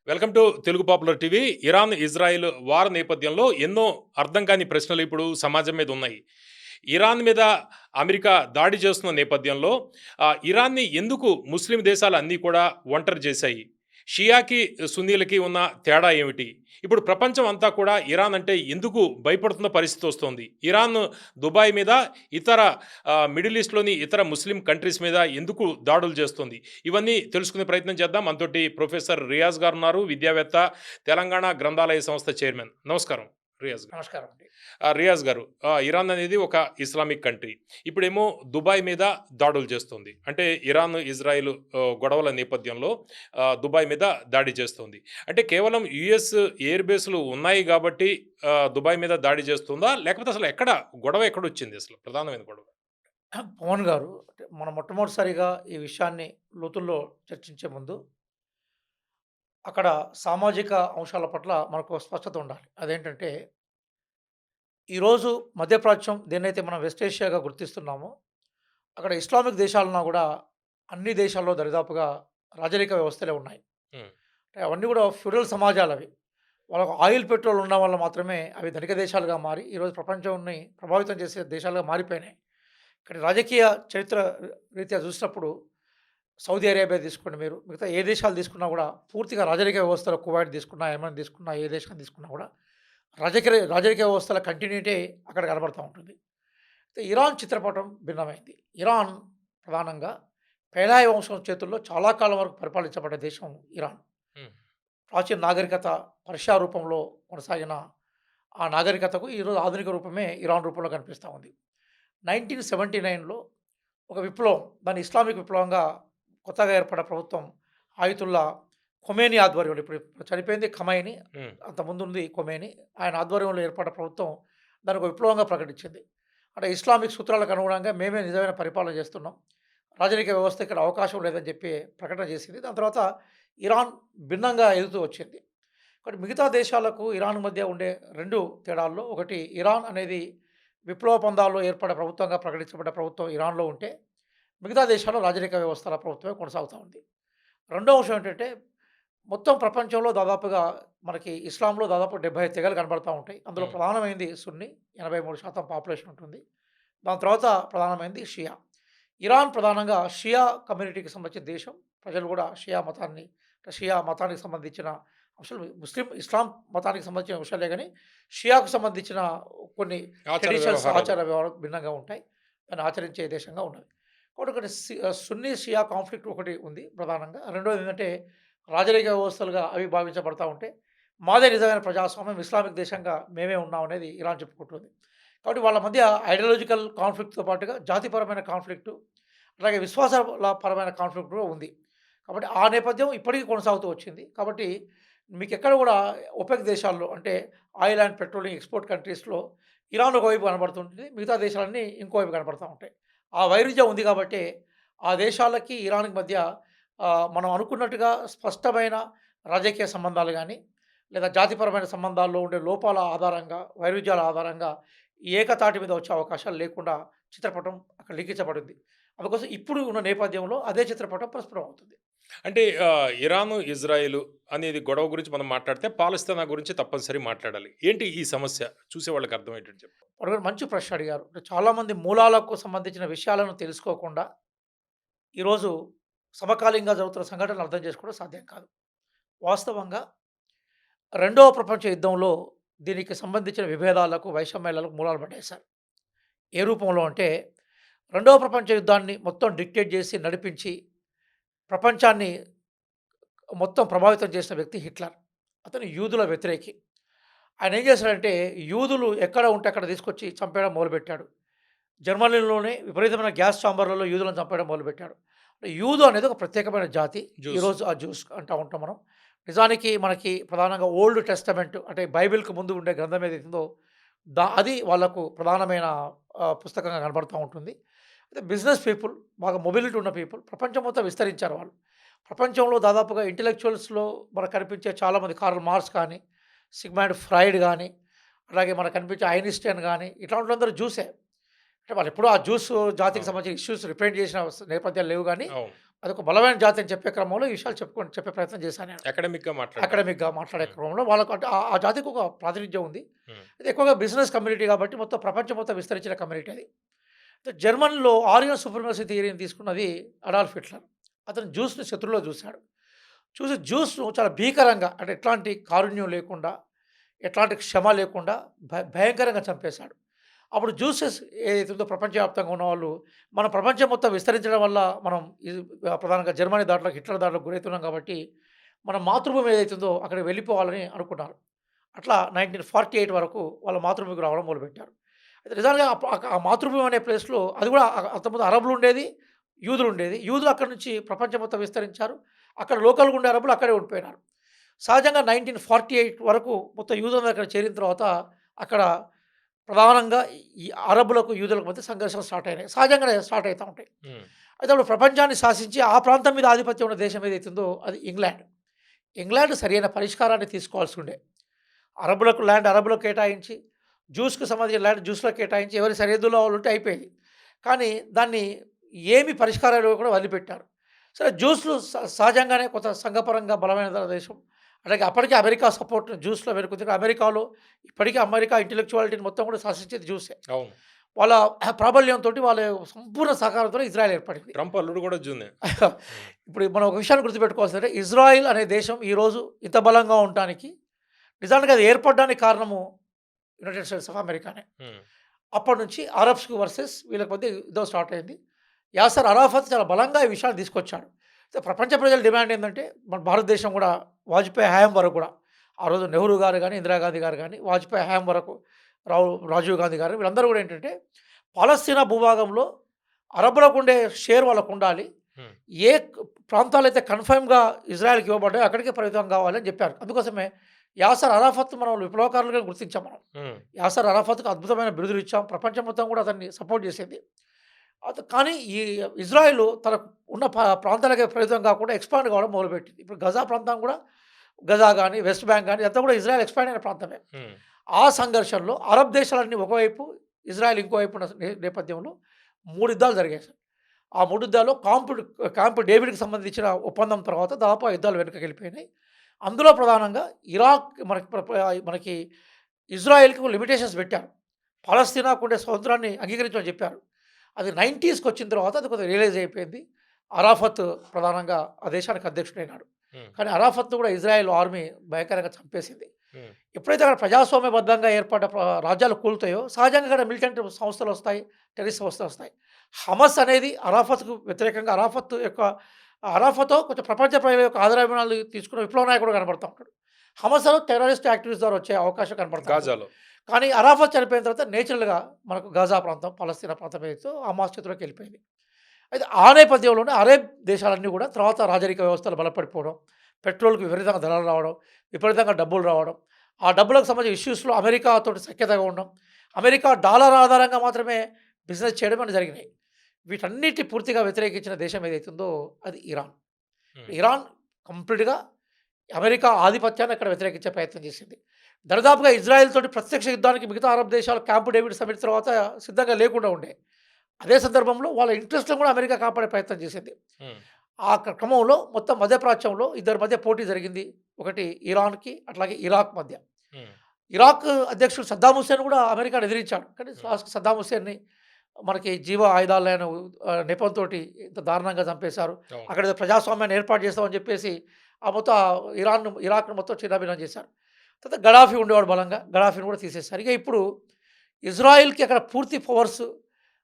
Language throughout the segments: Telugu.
Welcome to Telugu popular TV. Iran, Israel war నేపథ్యంలో ఎన్నో అర్థం కాని ప్రశ్నలు ఇప్పుడు సమాజం మీద ఉన్నాయి. ఇరాన్ మీద అమెరికా దాడి చేస్తున్న నేపథ్యంలో ఇరాన్ని ఎందుకు ముస్లిం దేశాలు అన్నీ కూడా ఒంటరి చేశాయి? షియాకి, సున్నీలకి ఉన్న తేడా ఏమిటి? ఇప్పుడు ప్రపంచం అంతా కూడా ఇరాన్ అంటే ఎందుకు భయపడుతున్న పరిస్థితి వస్తోంది? ఇరాన్ దుబాయ్ మీద, ఇతర మిడిల్ ఈస్ట్‌లోని ఇతర ముస్లిం కంట్రీస్ మీద ఎందుకు దాడులు చేస్తుంది? ఇవన్నీ తెలుసుకునే ప్రయత్నం చేద్దాం. మనతోటి ప్రొఫెసర్ రియాజ్ గారు ఉన్నారు. విద్యావేత్త, తెలంగాణ గ్రంథాలయ సంస్థ చైర్మన్. నమస్కారం రియాజ్ గారు. నమస్కారం అండి. రియాజ్ గారు, ఇరాన్ అనేది ఒక ఇస్లామిక్ కంట్రీ. ఇప్పుడేమో దుబాయ్ మీద దాడులు చేస్తుంది. అంటే ఇరాన్, ఇజ్రాయెల్ గొడవల నేపథ్యంలో దుబాయ్ మీద దాడి చేస్తుంది. అంటే కేవలం యుఎస్ ఎయిర్ బేస్‌లు ఉన్నాయి గాబట్టి దుబాయ్ మీద దాడి చేస్తుందా? లేకపోతే అసలు గొడవ ఎక్కడొచ్చింది అసలు ప్రధానమైన గొడవ? పవన్ గారు, మనం మొట్టమొదటిసారిగా ఈ విషయాన్ని లోతుల్లో చర్చించే ముందు, అక్కడ సామాజిక అంశాల పట్ల మనకు స్పష్టత ఉండాలి. అదేంటంటే, ఈరోజు మధ్యప్రాచ్యం దేన్నైతే మనం వెస్ట్ ఏషియాగా గుర్తిస్తున్నామో, అక్కడ ఇస్లామిక్ దేశాలున్నా గూడా అన్ని దేశాల్లో దరిదాపుగా రాజరిక వ్యవస్థలే ఉన్నాయి. హ్మ్. అంటే అవన్నీ గూడా ఫ్యూడల్ సమాజాలవి. వాళ్ళకు ఆయిల్, పెట్రోల్ ఉండడం వల్ల మాత్రమే అవి ధనిక దేశాలుగా మారి, ఈరోజు ప్రపంచాన్ని ప్రభావితం చేసే దేశాలుగా మారిపోయినాయి. ఇక్కడ రాజకీయ చరిత్ర రీత్యా చూసినప్పుడు సౌదీ అరేబియా తీసుకోండి మీరు. మిగతా ఏ దేశాలు తీసుకున్నా కూడా పూర్తిగా రాజరిక వ్యవస్థలో కువైట్ తీసుకున్నా, యెమెన్ తీసుకున్నా, ఏ దేశం తీసుకున్నా కూడా రాజరిక వ్యవస్థల కంటిన్యూటీ అక్కడ కనబడతా ఉంటుంది. అయితే ఇరాన్ చిత్రపటం భిన్నమైంది. ఇరాన్ ప్రధానంగా పేలాయి వంశం చేతుల్లో చాలా కాలం వరకు పరిపాలించబడ్డ దేశం ఇరాన్. హ్మ్. ప్రాచీన నాగరికత పర్షియా రూపంలో కొనసాగిన ఆ నాగరికతకు ఈరోజు ఆధునిక రూపమే ఇరాన్ రూపంలో కనిపిస్తూ ఉంది. 1979లో ఒక విప్లవం, దాన్ని ఇస్లామిక్ విప్లవంగా కొత్తగా ఏర్పడ్డ ప్రభుత్వం ఆయతుల్లా ఖొమేనీ ఆధ్వర్యంలో, ఇప్పుడు చనిపోయింది ఖమైనీ, హ్మ్. అంతకుముందు ఉంది ఖొమేనీ. ఆయన ఆధ్వర్యంలో ఏర్పడ్డ ప్రభుత్వం దాన్ని ఒక విప్లవంగా ప్రకటించింది. అంటే ఇస్లామిక్ సూత్రాలకు అనుగుణంగా మేమే నిజమైన పరిపాలన చేస్తున్నాం, రాజరిక వ్యవస్థ ఇక్కడ అవకాశం లేదని చెప్పి ప్రకటన చేసింది. దాని తర్వాత ఇరాన్ భిన్నంగా ఎదుగుతూ వచ్చింది. కాబట్టి మిగతా దేశాలకు ఇరాన్ మధ్య ఉండే 2 తేడాల్లో ఒకటి, ఇరాన్ అనేది విప్లవ పందాల్లో ఏర్పడే ప్రభుత్వంగా ప్రకటించబడ్డ ప్రభుత్వం ఇరాన్‌లో ఉంటే, మిగతా దేశాల్లో రాజరిక వ్యవస్థల ప్రభుత్వమే కొనసాగుతా ఉంది. రెండో అంశం ఏంటంటే, మొత్తం ప్రపంచంలో దాదాపుగా మనకి ఇస్లాంలో దాదాపు 75 తెగలు కనబడతా ఉంటాయి. అందులో హ్మ్. ప్రధానమైనది సున్నీ, 83% పాపులేషన్ ఉంటుంది. దాని తర్వాత ప్రధానమైనది షియా. ఇరాన్ ప్రధానంగా షియా కమ్యూనిటీకి సంబంధించిన దేశం. ప్రజలు కూడా షియా మతానికి సంబంధించిన అంశాలు, ఇస్లాం మతానికి సంబంధించిన విషయాలే గాని, షియాకు సంబంధించిన కొన్ని ఆచార ట్రెడిషన్స్, వ్యవహారాలు. ఆచార వ్యవహారాలు భిన్నంగా ఉంటాయి. దాన్ని ఆచరించే దేశంగా ఉన్నది. కాబట్టి ఒకటి సున్నీ, షియా కాన్ఫ్లిక్ట్ ఒకటి ఉంది ప్రధానంగా. రెండోది ఏంటంటే, రాజరిక వ్యవస్థలుగా అవి భావించబడతా ఉంటే, మాదే నిజమైన ప్రజాస్వామ్యం, ఇస్లామిక్ దేశంగా మేమే ఉన్నాం అనేది ఇరాన్ చెప్పుకుంటుంది. కాబట్టి వాళ్ళ మధ్య ఐడియాలజికల్ కాన్ఫ్లిక్ట్‌తో పాటుగా జాతిపరమైన కాన్ఫ్లిక్టు, అలాగే విశ్వాసాల పరమైన కాన్ఫ్లిక్ట్ కూడా ఉంది. కాబట్టి ఆ నేపథ్యం ఇప్పటికీ కొనసాగుతూ వచ్చింది. కాబట్టి మీకెక్కడ కూడా ఒపెక్ దేశాల్లో, అంటే ఆయిల్ అండ్ పెట్రోలియం ఎక్స్‌పోర్ట్ కంట్రీస్‌లో ఇరాన్ ఒకవైపు కనబడుతుంటుంది. మిగతా దేశాలన్నీ ఇంకోవైపు కనబడతా ఉంటాయి. ఆ వైరుధ్యం ఉంది కాబట్టే ఆ దేశాలకి ఇరాన్‌కి మధ్య మనం అనుకున్నట్టుగా స్పష్టమైన రాజకీయ సంబంధాలు గానీ, లేదా జాతిపరమైన సంబంధాల్లో ఉండే లోపాల ఆధారంగా, వైరుధ్యాల ఆధారంగా ఏకతాటి మీద వచ్చే అవకాశాలు లేకుండా చిత్రపటం అక్కడ లిఖించబడింది. అందుకోసం ఇప్పుడు ఉన్న నేపథ్యంలో అదే చిత్రపటం ప్రస్ఫుటం అవుతుంది. అంటే ఇరాను, ఇజ్రాయెలు అనేది గొడవ గురించి మనం మాట్లాడితే పాలస్తీనా గురించి తప్పనిసరి మాట్లాడాలి. ఏంటి ఈ సమస్య? చూసేవాళ్ళకి అర్థమయ్యేటట్టు చెప్పండి. అడుగున మంచి ప్రశ్న అడిగారు. అంటే చాలామంది మూలాలకు సంబంధించిన విషయాలను తెలుసుకోకుండా ఈరోజు సమకాలీనంగా జరుగుతున్న సంఘటనలు అర్థం చేసుకోవడం సాధ్యం కాదు. వాస్తవంగా రెండవ ప్రపంచ యుద్ధంలో దీనికి సంబంధించిన విభేదాలకు, వైషమ్యాలకు మూలాలు పట్టేశారు. ఏ రూపంలో అంటే, రెండవ ప్రపంచ యుద్ధాన్ని మొత్తం డిక్టేట్ చేసి, నడిపించి, ప్రపంచాన్ని మొత్తం ప్రభావితం చేసిన వ్యక్తి హిట్లర్. అతను యూదుల వ్యతిరేకి. ఆయన ఏం చేశాడంటే, యూదులు ఎక్కడ ఉంటే అక్కడ తీసుకొచ్చి చంపేయడం మొదలుపెట్టాడు. జర్మనీలోనే విపరీతమైన గ్యాస్ చాంబర్‌లలో యూదులను చంపేయడం మొదలుపెట్టాడు. అంటే యూదు అనేది ఒక ప్రత్యేకమైన జాతి. జ్యూస్. ఈరోజు ఆ జ్యూస్ అంటా ఉంటాం మనం. నిజానికి మనకి ప్రధానంగా ఓల్డ్ టెస్టమెంట్, అంటే బైబిల్‌కి ముందు ఉండే గ్రంథం ఏదైతే ఉందో, అది వాళ్ళకు ప్రధానమైన పుస్తకంగా కనబడతా ఉంటుంది. అయితే బిజినెస్ పీపుల్, బాగా మొబిలిటీ ఉన్న పీపుల్ ప్రపంచం మొత్తం విస్తరించారు వాళ్ళు. ప్రపంచంలో దాదాపుగా ఇంటెలెక్చువల్స్‌లో మనకు కనిపించే చాలామంది, కార్ల్ మార్క్స్ కానీ, సిగ్మండ్ ఫ్రాయిడ్ గానీ, అలాగే మనకు కనిపించే ఐన్‌స్టైన్ గానీ, ఇట్లాంటి వాళ్ళందరూ జ్యూసే. అంటే వాళ్ళెప్పుడూ ఆ జ్యూస్ జాతికి అవును. సంబంధించిన ఇష్యూస్ రిప్రజెంట్ చేసిన నేపథ్యాలు లేవు గానీ, అవును. అదొక బలమైన జాతి అని చెప్పే క్రమంలో ఈ విషయాలు చెప్పే ప్రయత్నం చేశాను నేను. అకాడమిక్‌గా మాట్లాడారు. అకాడమిక్‌గా మాట్లాడే హ్మ్. క్రమంలో వాళ్ళకు అంటే ఆ జాతికి ఒక ప్రాతినిధ్యం ఉంది. హ్మ్. అది ఎక్కువగా బిజినెస్ కమ్యూనిటీ కాబట్టి మొత్తం ప్రపంచం మొత్తం విస్తరించిన కమ్యూనిటీ అది. అయితే జర్మన్‌లో ఆరియన్ సుప్రమసీ థియరీని తీసుకున్నది అడాల్ఫ్ హిట్లర్. అతను జ్యూస్‌ని శత్రువులో చూసాడు. చూసి జ్యూస్‌ను చాలా భీకరంగా అంటే ఎట్లాంటి కారుణ్యం లేకుండా, ఎట్లాంటి క్షమ లేకుండా భయంకరంగా చంపేశాడు. అప్పుడు జ్యూసెస్ ఏదైతే ఉందో ప్రపంచవ్యాప్తంగా ఉన్నవాళ్ళు, మన ప్రపంచం మొత్తం విస్తరించడం వల్ల మనం ఇది ప్రధానంగా జర్మనీ దాంట్లోకి హిట్లర్ దాంట్లోకి గురవుతున్నాం కాబట్టి, మన మాతృభూమి ఏదైతే ఉందో అక్కడికి వెళ్ళిపోవాలని అనుకున్నారు. అట్లా 1948 వరకు వాళ్ళ మాతృభూమికి రావడం మొదలుపెట్టారు. అయితే నిజంగా ఆ మాతృభూమి అనే ప్లేస్‌లో అది కూడా అంతకుముందు అరబులు ఉండేది, యూదులు ఉండేది. యూదులు అక్కడి నుంచి ప్రపంచం మొత్తం విస్తరించారు. అక్కడ లోకల్‌గా ఉండే అరబులు అక్కడే ఉండిపోయినారు. సహజంగా 1948 వరకు మొత్తం యూదులందరూ అక్కడ చేరిన తర్వాత అక్కడ ప్రధానంగా ఈ అరబులకు, యూదులకు మధ్య సంఘర్షణలు స్టార్ట్ అయినాయి. సహజంగానే స్టార్ట్ అయితా ఉంటాయి. హ్మ్. అయితే అప్పుడు ప్రపంచాన్ని శాసించి ఆ ప్రాంతం మీద ఆధిపత్యం ఉన్న దేశం ఏదైతే ఉందో అది ఇంగ్లాండ్. ఇంగ్లాండ్ సరైన పరిష్కారాన్ని తీసుకోవాల్సి ఉండే. అరబులకు ల్యాండ్ అరబులకు కేటాయించి, జ్యూస్‌కి సంబంధించిన ల్యాండ్ జ్యూస్‌లకు కేటాయించి ఎవరి సరిహద్దులో వాళ్ళు ఉంటే అయిపోయేది. కానీ దాన్ని ఏమి పరిష్కారాలు కూడా వదిలిపెట్టారు. సరే జ్యూస్‌లు సహజంగానే కొంత సంఘపరంగా బలమైన దేశం. అలాగే అప్పటికే అమెరికా సపోర్ట్ జ్యూస్‌లో వెనుకుంది. అమెరికాలో ఇప్పటికీ అమెరికా ఇంటెలెక్చువాలిటీని మొత్తం కూడా శాసించేది జ్యూసే. అవును. వాళ్ళ ప్రాబల్యంతోటి వాళ్ళ సంపూర్ణ సహకారంతో ఇజ్రాయెల్ ఏర్పడింది. ట్రంప్ అల్లుడు కూడా జూనే. హ్మ్. ఇప్పుడు మనం ఒక విషయాన్ని గుర్తుపెట్టుకోవాల్సిందంటే ఇజ్రాయిల్ అనే దేశం ఈరోజు ఇంత బలంగా ఉండటానికి నిజానికి అది ఏర్పడడానికి కారణము యునైటెడ్ స్టేట్స్ ఆఫ్ అమెరికానే. హ్మ్. అప్పటి నుంచి అరబ్స్‌కి వర్సెస్ వీళ్ళకి మధ్య యుద్ధం స్టార్ట్ అయింది. యాసర్ అరాఫత్ చాలా బలంగా ఈ విషయాన్ని తీసుకొచ్చాడు. అయితే ప్రపంచ ప్రజల డిమాండ్ ఏందంటే మన భారతదేశం కూడా వాజ్పేయి హయాం వరకు కూడా ఆ రోజు నెహ్రూ గారు గాని, ఇందిరాగాంధీ గారు గాని, వాజ్పేయి హయాం వరకు రాజీవ్ గాంధీ గారు వీళ్ళందరూ కూడా ఏంటంటే పాలస్తీనా భూభాగంలో అరబ్బులకు ఉండే షేర్ వాళ్ళకుండాలి. హ్మ్. ఏ ప్రాంతాలైతే కన్ఫర్మ్‌గా ఇజ్రాయెల్‌కి ఇవ్వబడ్డాయో అక్కడికే పరిమితం కావాలని చెప్పారు. అందుకోసమే యాసర్ అరాఫత్ మనం విప్లవకారులుగా గుర్తించాం మనం. హ్మ్. యాసర్ అరాఫత్‌కి అద్భుతమైన బిరుదులు ఇచ్చాం. ప్రపంచం మొత్తం కూడా అతన్ని సపోర్ట్ చేసింది. కానీ ఈ ఇజ్రాయెల్ తనకు ఉన్న ప్రాంతాలకే పరిమితం కాకుండా ఎక్స్‌పాండ్ కావడం మొదలుపెట్టింది. ఇప్పుడు గజా ప్రాంతం కూడా గజా గాని, వెస్ట్ బ్యాంక్ గాని ఇదంతా కూడా ఇజ్రాయెల్ ఎక్స్‌పాండ్ అయిన ప్రాంతమే. హ్మ్. ఆ సంఘర్షణలో అరబ్ దేశాలన్నీ ఒకవైపు, ఇజ్రాయెల్ ఇంకోవైపు ఉన్న నేపథ్యంలో 3 యుద్ధాలు జరిగాయి సార్. ఆ 3 యుద్ధాల్లో క్యాంప్ డేవిడ్‌కి సంబంధించిన ఒప్పందం తర్వాత దాదాపు ఆ యుద్ధాలు వెనక్కికెళ్ళిపోయినాయి. అందులో ప్రధానంగా ఇరాక్ మనకి ఇజ్రాయెల్‌కి లిమిటేషన్స్ పెట్టారు. పాలస్తీనాకు ఉండే స్వతంత్రాన్ని అంగీకరించమని చెప్పారు. అది 90స్‌కి వచ్చిన తర్వాత అది కొద్దిగా రియలైజ్ అయిపోయింది. అరాఫత్ ప్రధానంగా ఆ దేశానికి అధ్యక్షుడైనాడు. హ్మ్. కానీ అరాఫత్‌ను కూడా ఇజ్రాయెల్ ఆర్మీ భయంకరంగా చంపేసింది. హ్మ్. ఎప్పుడైతే అక్కడ ప్రజాస్వామ్యబద్ధంగా ఏర్పడ్డ రాజ్యాలు కూలుతాయో సహజంగా అక్కడ మిలిటెంట్ సంస్థలొస్తాయి, టెర్రరిస్ట్ సంస్థలొస్తాయి. హమస్ అనేది అరాఫత్‌కు వ్యతిరేకంగా అరాఫతో కొంచెం ప్రపంచ ప్రజల యొక్క ఆదరాభిమానాలు తీసుకున్న విప్లవ నాయకుడు కనబడతా ఉంటాడు. హమస్ టెర్రరిస్ట్ యాక్టివిటీస్ ద్వారా వచ్చే అవకాశం కనబడతా ఉంటుంది. గాజాలో. కానీ అరాఫత్ చనిపోయిన తర్వాత నేచురల్‌గా మనకు గాజా ప్రాంతం, పాలస్తీనా ప్రాంతం ఏదైతే హమాస్ చేతిలోకి వెళ్ళిపోయింది. అయితే ఆ నేపథ్యంలోనే అరేబ్ దేశాలన్నీ కూడా తర్వాత రాజరిక వ్యవస్థలు బలపడిపోవడం, పెట్రోల్‌కి విపరీతంగా ధరలు రావడం, విపరీతంగా డబ్బులు రావడం, ఆ డబ్బులకు సంబంధించిన ఇష్యూస్‌లో అమెరికాతోటి సఖ్యతగా ఉండడం, అమెరికా డాలర్ ఆధారంగా మాత్రమే బిజినెస్ చేయడం అని జరిగినాయి. వీటన్నిటిని పూర్తిగా వ్యతిరేకించిన దేశం ఏదైతే ఉందో అది ఇరాన్. హ్మ్. ఇరాన్ కంప్లీట్‌గా అమెరికా ఆధిపత్యాన్ని అక్కడ వ్యతిరేకించే ప్రయత్నం చేసింది. దరిదాపుగా ఇజ్రాయెల్ తోటి ప్రత్యక్ష యుద్ధానికి మిగతా అరబ్ దేశాలు క్యాంప్ డేవిడ్ సమిట్ తర్వాత సిద్ధంగా లేకుండా ఉండే. అదే సందర్భంలో వాళ్ళ ఇంట్రెస్ట్‌లను కూడా అమెరికా కాపాడే ప్రయత్నం చేసింది. హ్మ్. ఆ క్రమంలో మొత్తం మధ్యప్రాచ్యంలో ఇద్దరి మధ్య పోటీ జరిగింది. ఒకటి ఇరాన్‌కి అట్లాగే ఇరాక్ మధ్య. హ్మ్. ఇరాక్ అధ్యక్షుడు సద్దాం హుస్సేన్ కూడా అమెరికాను ఎదిరించాడు. కానీ హ్మ్. లాస్ట్‌కి సద్దాం హుస్సేన్‌ని మనకి జీవ ఆయుధాలైన నెపంతోటి ఇంత దారుణంగా చంపేశారు. అవును. అక్కడ ఏదో ప్రజాస్వామ్యాన్ని ఏర్పాటు చేస్తామని చెప్పేసి ఆ మొత్తం ఇరాక్‌ను మొత్తం చిన్నాభిన్నం చేశారు. తర్వాత గడాఫీ ఉండేవాడు బలంగా. గడాఫీని కూడా తీసేశారు. ఇక ఇప్పుడు ఇజ్రాయెల్‌కి అక్కడ పూర్తి పవర్స్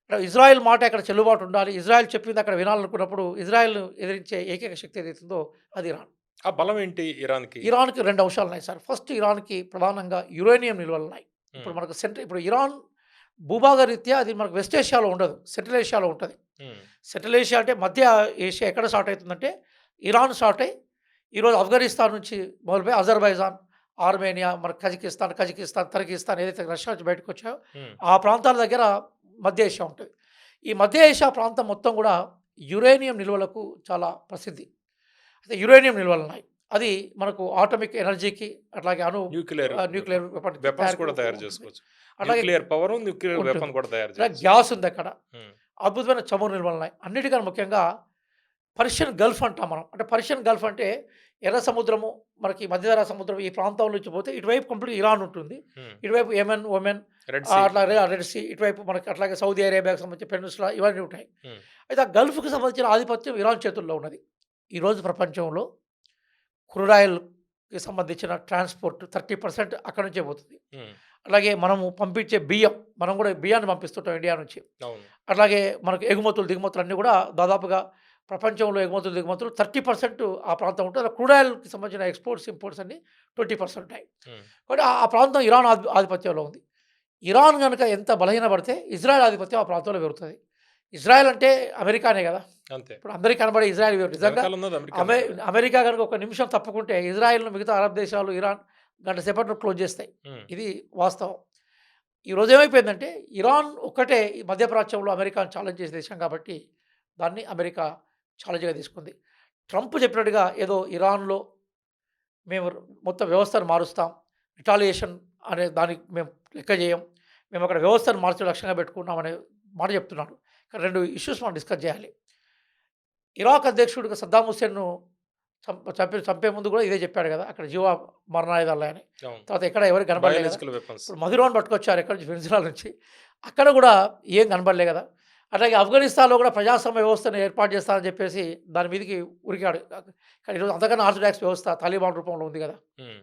ఇజ్రాయెల్ మాట అక్కడ చెల్లుబాటు ఉండాలి. ఇజ్రాయెల్ చెప్పింది అక్కడ వినాలనుకున్నప్పుడు ఇజ్రాయెల్‌ను ఎదిరించే ఏకైక శక్తి ఏదైతుందో అది ఇరాన్. ఆ బలం ఏంటి ఇరాన్‌కి? ఇరాన్‌కి 2 అంశాలున్నాయి సార్. ఫస్ట్ ఇరాన్‌కి ప్రధానంగా యురేనియం నిల్వలున్నాయి. ఇప్పుడు హ్మ్. మనకు ఇప్పుడు ఇరాన్ భూభాగ రీత్యా అది మనకు వెస్ట్ ఏషియాలో ఉండదు. సెంట్రల్ ఏషియాలో ఉంటది. హ్మ్. సెంట్రల్ ఏషియా అంటే మధ్య ఏషియా ఎక్కడ స్టార్ట్ అవుతుందంటే ఇరాన్ స్టార్ట్ అయ్యి ఈరోజు ఆఫ్ఘనిస్తాన్ నుంచి మొదలుపోయి అజర్బైజాన్, ఆర్మేనియా, మన కజకిస్తాన్, తర్కిస్తాన్ ఏదైతే రష్యా నుంచి బయటకొచ్చాయో హ్మ్. ఆ ప్రాంతాల దగ్గర మధ్య ఏషియా ఉంటది. ఈ మధ్య ఏషియా ప్రాంతం మొత్తం కూడా యురేనియం నిల్వలకు చాలా ప్రసిద్ధి. అయితే యురేనియం నిల్వలున్నాయి. అది మనకు ఆటమిక్ ఎనర్జీకి అట్లాగే న్యూక్లియర్ న్యూక్లియర్ వెపన్స్ తయారీకి కూడా తయారు ఉంటుంది. చేసుకోవచ్చు. అట్లాగే న్యూక్లియర్ పవరు, న్యూక్లియర్ ఉంటుంది. వెపన్ కూడా తయారు అలా చేయొచ్చు. గ్యాస్ ఉందక్కడ. హ్మ్. అద్భుతమైన చమురు నిల్వలున్నాయి. అన్నిటికన్నా ముఖ్యంగా పర్షియన్ గల్ఫ్ అంటాం మనం. అంటే పర్షియన్ గల్ఫ్ అంటే ఎర్ర సముద్రము, మనకి మధ్యధరా సముద్రం ఈ ప్రాంతం నుంచి పోతే ఇటువైపు కంప్లీట్ ఇరాన్ ఉంటుంది. హ్మ్. ఇటువైపు యెమెన్, ఒమెన్ రెడ్ సీ. అట్లా రెడ్ సీ ఇటువైపు మనకి అట్లాగే సౌదీ అరేబియాకి సంబంధించి పెనిన్సులా ఇవన్నీ ఉంటాయి. హ్మ్. అయితే ఆ గల్ఫ్‌కి సంబంధించిన ఆధిపత్యం ఇరాన్ చేతుల్లో ఉన్నది. ఈరోజు ప్రపంచంలో క్రూడ్ ఆయిల్‌కి సంబంధించిన ట్రాన్స్‌పోర్ట్ 30% అక్కడి నుంచే పోతుంది. హ్మ్. అలాగే మనము పంపించే బియ్యం, మనం కూడా బియ్యాన్ని పంపిస్తుంటాం ఇండియా నుంచి. అవును. అట్లాగే మనకు ఎగుమతులు, దిగుమతులు అన్నీ కూడా దాదాపుగా ప్రపంచంలో ఎగుమతులు, దిగుమతులు 30% ఆ ప్రాంతం ఉంటుంది. అలా క్రూడ్ ఆయిల్‌కి సంబంధించిన ఎక్స్‌పోర్ట్స్, ఇంపోర్ట్స్ అన్నీ 20% ఉంటాయి. హ్మ్. కాబట్టి ఆ ప్రాంతం ఇరాన్ ఆధిపత్యంలో ఉంది. ఇరాన్ గనుక ఎంత బలహీనపడితే ఇజ్రాయెల్ ఆధిపత్యం ఆ ప్రాంతంలో పెరుగుతది. ఇజ్రాయెల్ అంటే అమెరికానే గదా! అంతే. ఇప్పుడు అందరికి కనబడే ఇజ్రాయెల్ వేరు. నిజంగా వెనకాల ఉన్నది అమెరికానే కదా! అమెరికా గనుక ఒక నిమిషం తప్పుకుంటే ఇజ్రాయెల్‌ను మిగతా అరబ్ దేశాలు, ఇరాన్ గంట సేపట్లో క్లోజ్ చేస్తాయి. హ్మ్. ఇది వాస్తవం. ఈరోజు ఏమైపోయిందంటే ఇరాన్ ఒక్కటే ఈ మధ్యప్రాచ్యంలో అమెరికాను ఛాలెంజ్ చేసే దేశం కాబట్టి దాన్ని అమెరికా ఛాలెంజ్‌గా తీసుకుంది. ట్రంప్ చెప్పినట్టుగా ఏదో ఇరాన్‌లో మేము మొత్తం వ్యవస్థను మారుస్తాం. రిటాలియేషన్ అనే దానికి మేము లెక్క చేయం. మేము అక్కడ వ్యవస్థను మార్చే లక్ష్యంగా పెట్టుకున్నాం అనే మాట చెప్తున్నాడు. ఇక్కడ 2 ఇష్యూస్ మనం డిస్కస్ చేయాలి. ఇరాక్ అధ్యక్షుడిగా సద్దాం హుస్సేన్‌ను చంపే ముందు కూడా ఇదే చెప్పాడు కదా! అక్కడ జీవ మరణాయుధాలున్నాయని. అవును. తర్వాత ఎక్కడ ఎవరికి కనబడలే కదా! Biological weapons. ఇప్పుడు మధురాను పట్టుకొచ్చారు ఎక్కడి నుంచి వెనిజులా నుంచి. అక్కడ కూడా ఏం కనబడలే కదా! అట్లాగే ఆఫ్ఘనిస్తాన్‌లో కూడా ప్రజాస్వామ్య వ్యవస్థను ఏర్పాటు చేస్తానని చెప్పేసి దాని మీదకి ఉరికాడు. కానీ ఈరోజు అంతకన్నా ఆర్థోడాక్స్ వ్యవస్థ తాలిబాన్ రూపంలో ఉంది కదా! హ్మ్.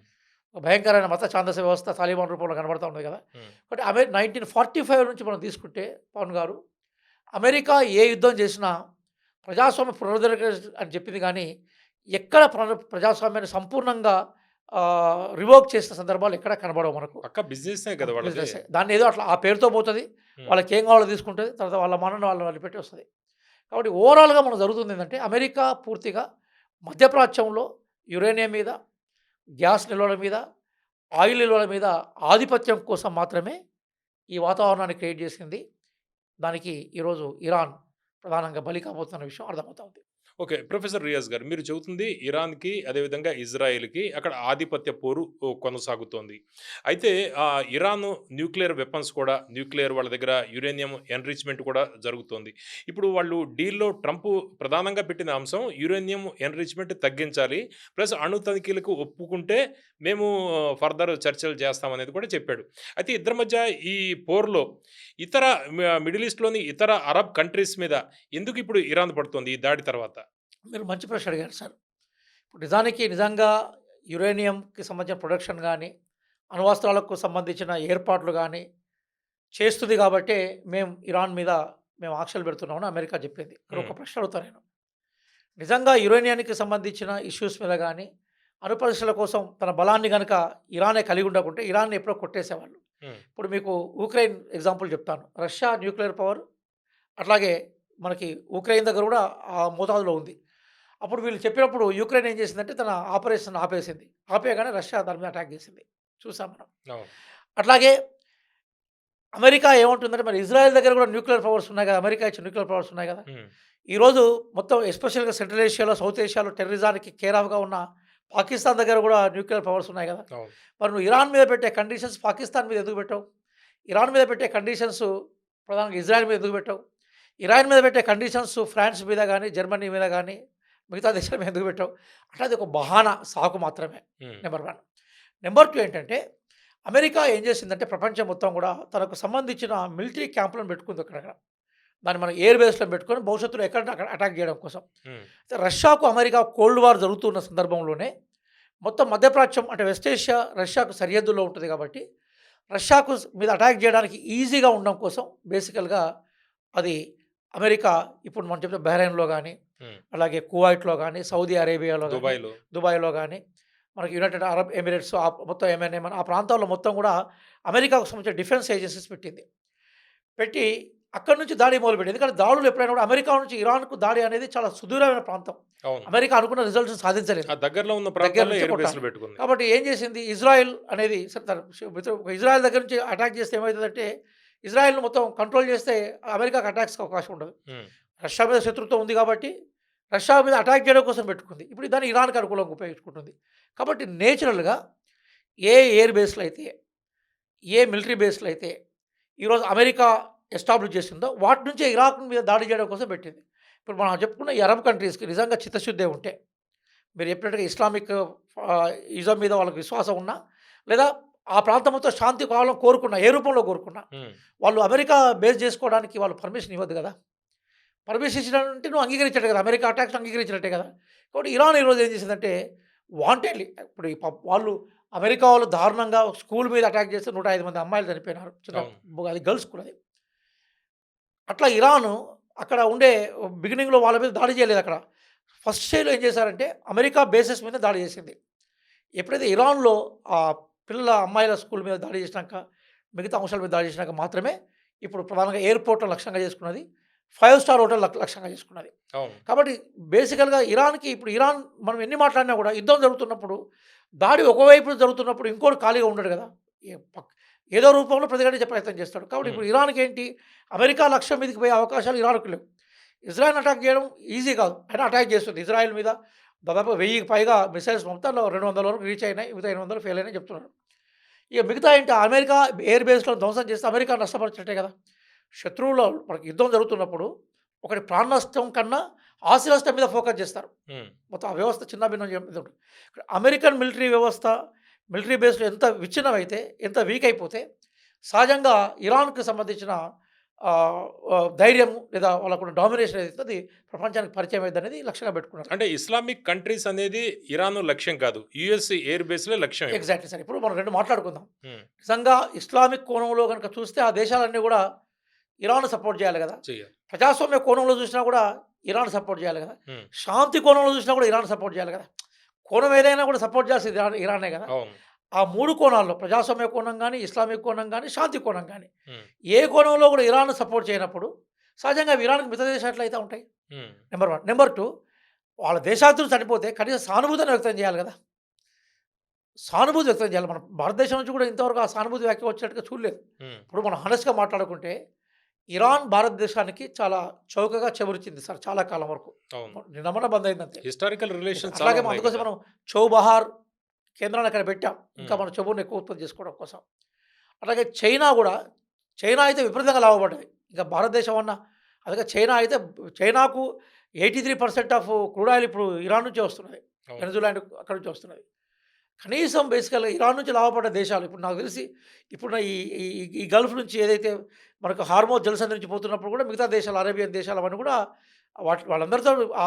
ఒక భయంకరమైన మత ఛాందస వ్యవస్థ తాలిబాన్ రూపంలో కనబడతా ఉంది కదా! హ్మ్. బట్ 1945 నుంచి మనం తీసుకుంటే పవన్ గారు, అమెరికా ఏ యుద్ధం చేసినా ప్రజాస్వామ్య పునరుద్ధరణ అని చెప్పింది కానీ, ఎక్కడ ప్రజాస్వామ్యాన్ని సంపూర్ణంగా రివోక్ చేసిన సందర్భాలు ఎక్కడ కనబడవు మనకు. పక్కా బిజినెస్సే కదా వాళ్ళది. బిజినెస్సే. దాన్ని ఏదో అట్లా ఆ పేరుతో పోతది. హ్మ్. వాళ్ళకేం కావాలో తీసుకుంటది. తర్వాత వాళ్ళ మనను వాళ్ళు వదిలిపెట్టి వస్తది. కాబట్టి ఓవరాల్‌గా మనకు జరుగుతుంది ఏందంటే, అమెరికా పూర్తిగా మధ్యప్రాచ్యంలో యురేనియం మీద, గ్యాస్ నిల్వల మీద, ఆయిల్ నిల్వల మీద ఆధిపత్యం కోసం మాత్రమే ఈ వాతావరణాన్ని క్రియేట్ చేసింది. దానికి ఈరోజు ఇరాన్ ప్రధానంగా బలి కాబోతున్న విషయం అర్థమవుతా ఉంది. ఓకే. ప్రొఫెసర్ రియాజ్ గారు మీరు చెబుతుంది ఇరాన్‌కి అదేవిధంగా ఇజ్రాయెల్‌కి అక్కడ ఆధిపత్య పోరు కొనసాగుతోంది. అయితే ఇరాన్ న్యూక్లియర్ వెపన్స్ కూడా న్యూక్లియర్ వాళ్ళ దగ్గర యురేనియం ఎన్రిచ్‌మెంట్ కూడా జరుగుతోంది. ఇప్పుడు వాళ్ళు డీల్‌లో ట్రంప్ ప్రధానంగా పెట్టిన అంశం యురేనియం ఎన్రిచ్‌మెంట్ తగ్గించాలి. ప్లస్ అణు తనిఖీలకు ఒప్పుకుంటే మేము ఫర్దర్ చర్చలు చేస్తామనేది కూడా చెప్పాడు. అయితే ఇద్దరి మధ్య ఈ పోరులో ఇతర మిడిల్ ఈస్ట్‌లోని ఇతర అరబ్ కంట్రీస్ మీద ఎందుకు ఇప్పుడు ఇరాన్ పడుతోంది ఈ దాడి తర్వాత? మీరు మంచి ప్రశ్న అడిగారు సార్. ఇప్పుడు నిజంగా యురేనియంకి సంబంధించిన ప్రొడక్షన్ గానీ, అణ్వస్త్రాలకు సంబంధించిన ఏర్పాట్లు గానీ చేస్తుంది గాబట్టే మేము ఇరాన్ మీద ఆంక్షలు పెడుతున్నామని అమెరికా చెప్పింది. ఇక్కడ హ్మ్. ఒక ప్రశ్న అడుగుతా నేను. నిజంగా యురేనియానికి సంబంధించిన ఇష్యూస్ మీద గానీ, అణు పరీక్షల కోసం తన బలాన్ని గనక ఇరానే కలిగి ఉండకుంటే ఇరాన్‌ని ఎప్పుడో కొట్టేసేవాళ్ళు. హ్మ్. ఇప్పుడు మీకు ఉక్రెయిన్ ఎగ్జాంపుల్ చెప్తాను. రష్యా న్యూక్లియర్ పవర్, అట్లాగే మనకి ఉక్రెయిన్ దగ్గర కూడా ఆ మోతాదులో ఉంది. అప్పుడు వీళ్ళు చెప్పినప్పుడు యుక్రెయిన్ ఏం చేసిందంటే తన ఆపరేషన్ ఆపేసింది. ఆపేయగానే రష్యా దాని మీద అటాక్ చేసింది. చూసాం మనం. అవును. అట్లాగే అమెరికా ఏమంటుందంటే మరి ఇజ్రాయెల్ దగ్గర కూడా న్యూక్లియర్ పవర్స్ ఉన్నాయి కదా! అమెరికా ఇచ్చిన న్యూక్లియర్ పవర్స్ ఉన్నాయి కదా! హ్మ్. ఈరోజు మొత్తం ఎస్పెషల్‌గా సెంట్రల్ ఏషియాలో, సౌత్ ఏషియాలో టెర్రరిజానికి కేర్ ఆఫ్‌గా ఉన్న పాకిస్తాన్ దగ్గర కూడా న్యూక్లియర్ పవర్స్ ఉన్నాయి కదా! అవును. మరి నువ్వు ఇరాన్ మీద పెట్టే కండిషన్స్ పాకిస్తాన్ మీద ఎందుకు పెట్టావు? ఇరాన్ మీద పెట్టే కండిషన్స్ ప్రధానంగా ఇజ్రాయెల్ మీద ఎందుకు పెట్టావు? ఇరాన్ మీద పెట్టే కండిషన్స్ ఫ్రాన్స్ మీద గానీ, జర్మనీ మీద గానీ, మిగతా దేశాల మీద ఎందుకు పెట్టావు? అంటే అది ఒక బహానా, సాకు మాత్రమే. హ్మ్. నెంబర్ 1. నెంబర్ 2 ఏంటంటే, అమెరికా ఏం చేసిందంటే ప్రపంచం మొత్తం గూడా తనకు సంబంధించిన మిలిటరీ క్యాంపులను పెట్టుకుంది అక్కడక్కడ. దాన్ని మనం ఎయిర్ బేస్‌లను పెట్టుకొని భవిష్యత్తులో ఎక్కడంటే అక్కడ అటాక్ చేయడం కోసం. హ్మ్. అయితే రష్యాకు, అమెరికా కోల్డ్ వార్ జరుగుతున్న సందర్భంలోనే మొత్తం మధ్యప్రాచ్యం అంటే వెస్ట్ ఏషియా రష్యాకు సరిహద్దుల్లో ఉంటది కాబట్టి, రష్యాకు మీద అటాక్ చేయడానికి ఈజీగా ఉండడం కోసం బేసికల్‌గా అది అమెరికా ఇప్పుడు మనం చెప్తే బహ్రెయిన్‌లో గానీ, హ్మ్. అలాగే కువైట్‌లో గానీ, సౌదీ అరేబియాలో గానీ, దుబాయ్‌లో. దుబాయ్‌లో గానీ, మనకి యునైటెడ్ అరబ్ ఎమిరేట్స్ మొత్తం ఏమన్ ఆ ప్రాంతాల్లో మొత్తం గూడా అమెరికాకు సంబంధించిన డిఫెన్స్ ఏజెన్సీస్ పెట్టింది. పెట్టి అక్కడి నుంచి దాడి మొదలుపెట్టింది. ఎందుకంటే దాడులు ఎప్పుడైనా కూడా అమెరికా నుంచి ఇరాన్‌కు దాడి అనేది చాలా సుదూరమైన ప్రాంతం. అవును. అమెరికా అనుకున్న రిజల్ట్స్‌ని సాధించలేదు. ఆ దగ్గరలో ఉన్న దగ్గర ప్రాంతాల్లో నుంచే ఎయిర్ కొట్టాలి. బేస్‌లు పెట్టుకుంది. కాబట్టి ఏం చేసింది ఇజ్రాయెల్ అనేది ఇజ్రాయెల్ దగ్గర నుంచి అటాక్ చేస్తే ఏమైతదంటే, ఇజ్రాయెల్‌ని మొత్తం కంట్రోల్ చేస్తే అమెరికాకి అటాక్స్‌కి అవకాశం ఉండదు. హ్మ్. రష్యా మీద శత్రుత్వం ఉంది కాబట్టి, రష్యా మీద అటాక్ చేయడం కోసం పెట్టుకుంది. ఇప్పుడు దాన్ని ఇరాన్‌కి అనుకూలంగా ఉపయోగించుకుంటుంది. కాబట్టి నేచురల్‌గా ఏ ఎయిర్ బేస్‌లో అయితే, ఏ మిలిటరీ బేస్‌లో అయితే ఈరోజు అమెరికా ఎస్టాబ్లిష్ చేసిందో వాటి నుంచే ఇరాక్ మీద దాడి చేయడం కోసం పెట్టింది. ఇప్పుడు మనం చెప్పుకున్న ఈ అరబ్ కంట్రీస్‌కి నిజంగా చిత్తశుద్ధే ఉంటే, మీరు చెప్పినట్టుగా ఇస్లామిక్ ఇజం మీద వాళ్ళకి విశ్వాసం ఉన్నా, లేదా ఆ ప్రాంతం మొత్తం శాంతి కావాలని కోరుకున్నా, ఏ రూపంలో కోరుకున్నా, హ్మ్. వాళ్ళు అమెరికా బేస్ చేసుకోవడానికి వాళ్ళు పర్మిషన్ ఇవ్వద్దు కదా! పర్మిషన్ ఇచ్చినంటే నువ్వు అంగీకరించినట్టే కదా! అమెరికా అటాక్స్ అంగీకరించినట్టే కదా! కాబట్టి ఇరాన్ ఈరోజు ఏం చేసిందంటే వాంటెడ్‌లీ ఇప్పుడు ఈ వాళ్ళు అమెరికా వాళ్ళు దారుణంగా స్కూల్ మీద అటాక్ చేస్తే 105 మంది అమ్మాయిలు చనిపోయినారు. అవును. అది గర్ల్స్ స్కూల్ అది. అట్లా ఇరాను అక్కడ ఉండే బిగినింగ్‌లో వాళ్ళ మీద దాడి చేయలేదక్కడ. ఫస్ట్ స్టేజ్‌లో ఏం చేశారంటే అమెరికా బేసెస్ మీద దాడి చేసింది. ఎప్పుడైతే ఇరాన్‌లో పిల్లల అమ్మాయిల స్కూల్ మీద దాడి చేసినాక, మిగతా అంశాల మీద దాడి చేసినాక మాత్రమే ఇప్పుడు ప్రధానంగా ఎయిర్‌పోర్ట్‌లో లక్ష్యంగా చేసుకున్నది. 5 స్టార్ హోటల్ లక్ష్యంగా చేసుకున్నది. అవును. కాబట్టి బేసికల్‌గా ఇరాన్‌కి ఇప్పుడు ఇరాన్ మనం ఎన్ని మాట్లాడినా కూడా యుద్ధం జరుగుతున్నప్పుడు, దాడి ఒకవైపు జరుగుతున్నప్పుడు ఇంకోడు ఖాళీగా ఉండడు కదా! ఏ పక్ ఏదో రూపంలో ప్రతిఘటించే ప్రయత్నం చేస్తాడు. కాబట్టి హ్మ్. ఇప్పుడు ఇరాన్‌కేంటి అమెరికా లక్ష్యం మీదకి పోయే అవకాశాలు ఇరాన్‌కి లేవు. ఇజ్రాయెల్‌ని అటాక్ చేయడం ఈజీ కాదు. అయినా అటాక్ చేస్తుంది. ఇజ్రాయెల్ మీద దాదాపు 1000కి పైగా మిసైల్స్ పంపితే అందులో 200 వరకు రీచ్ అయినాయి. మిగతా 800 ఫెయిల్ అయినాయని చెప్తున్నారు. ఇక మిగతా ఏంటి అమెరికా ఎయిర్ బేస్‌లను ధ్వంసం చేస్తే అమెరికా నష్టపరిచినట్టే కదా! శత్రువులో మనకి యుద్ధం జరుగుతున్నప్పుడు ఒకటి ప్రాణ నష్టం కన్నా ఆస్తి నష్టం మీద ఫోకస్ చేస్తారు. హ్మ్. మొత్తం ఆ వ్యవస్థ చిన్నాభిన్నం ఉంటుంది. అమెరికన్ మిలిటరీ వ్యవస్థ, మిలిటరీ బేస్‌లో ఎంత విచ్ఛిన్నమైతే, ఎంత వీక్ అయిపోతే, సహజంగా ఇరాన్‌కి సంబంధించిన ధైర్యం లేదా వాళ్ళకున్న డామినేషన్ ఏదైతే అది ప్రపంచానికి పరిచయం అయిద్దనేది లక్ష్యంగా పెట్టుకున్నారు. అంటే ఇస్లామిక్ కంట్రీస్ అనేది ఇరాన్ లక్ష్యం కాదు. యూఎస్ ఎయిర్ బేస్‌లే లక్ష్యం ఇప్పుడు. Exactly sir. ఇప్పుడు మనం 2 మాట్లాడుకుందాం. హ్మ్. నిజంగా ఇస్లామిక్ కోణంలో గనుక చూస్తే ఆ దేశాలన్నీ గూడా ఇరాన్‌ని సపోర్ట్ చేయాలి గదా! చెయ్యాలి. ప్రజాస్వామ్య కోణంలో చూసినా గూడా ఇరాన్ సపోర్ట్ చేయాలి గదా! హ్మ్. శాంతి కోణంలో చూసినా గూడా ఇరాన్ సపోర్ట్ చేయాలి గదా! కోణం ఏదైనా గూడా సపోర్ట్ చేయాల్సింది ఇరానే గదా! అవును. ఆ 3 కోణాల్లో ప్రజాస్వామ్య కోణం గాని, ఇస్లామిక్ కోణం గాని, శాంతి కోణం గాని, హ్మ్. ఏ కోణంలో గూడా ఇరాన్‌ని సపోర్ట్ చేయనప్పుడు సహజంగా అవి ఇరాన్‌కి మిగతా దేశాలు ఎట్లయితే ఉంటాయి. హ్మ్. నంబర్ 1. నంబర్ 2 వాళ్ళ దేశాతులు చనిపోతే కనీసం సానుభూతిని వ్యక్తం చేయాలి గదా! సానుభూతి వ్యక్తం చేయాలి. మన భారతదేశం నుంచి కూడా ఇంతవరకు ఆ సానుభూతి వ్యాఖ్య వచ్చినట్టుగా చూడలేదు. హ్మ్. ఇప్పుడు మనం హానెస్ట్‌గా మాట్లాడుకుంటే ఇరాన్ భారతదేశానికి చాలా చౌకగా చెవురిచ్చింది సార్ చాలా కాలం వరకు. అవును. నిన్నమొన్న బంద్ అయిందంతే. హిస్టారికల్ రిలేషన్స్ చాలా అట్లాగే ఉన్నాయి అందుకోసం కదా! మనం చౌబహార్ కేంద్రాన్ని అక్కడ పెట్టాం. ఇంకా హ్మ్. మన చొవ్వుని ఎక్కువ ఉత్పత్తి చేసుకోవడం కోసం. అట్లాగే చైనా గూడా చైనా అయితే విపరీతంగా లాభపడ్డది. ఇంకా భారతదేశం అన్న అలాగే చైనా అయితే చైనాకు 83% ఆఫ్ క్రూడ్ ఆయిల్ ఇప్పుడు ఇరాన్ నుంచే వస్తున్నది. అవును. వెనజులా అక్కడి నుంచి వస్తున్నది. కనీసం బేసికల్‌గా ఇరాన్ నుంచి లాభపడ్డ దేశాలు ఇప్పుడు నాకు తెలిసి ఇప్పుడున్న ఈ ఈ ఈ గల్ఫ్ నుంచి ఏదైతే మనకు హార్మోజ్ జలసంధి నుంచి పోతున్నప్పుడు కూడా మిగతా దేశాలు అరేబియన్ దేశాలు అవన్నీ కూడా వాళ్ళందరితో ఆ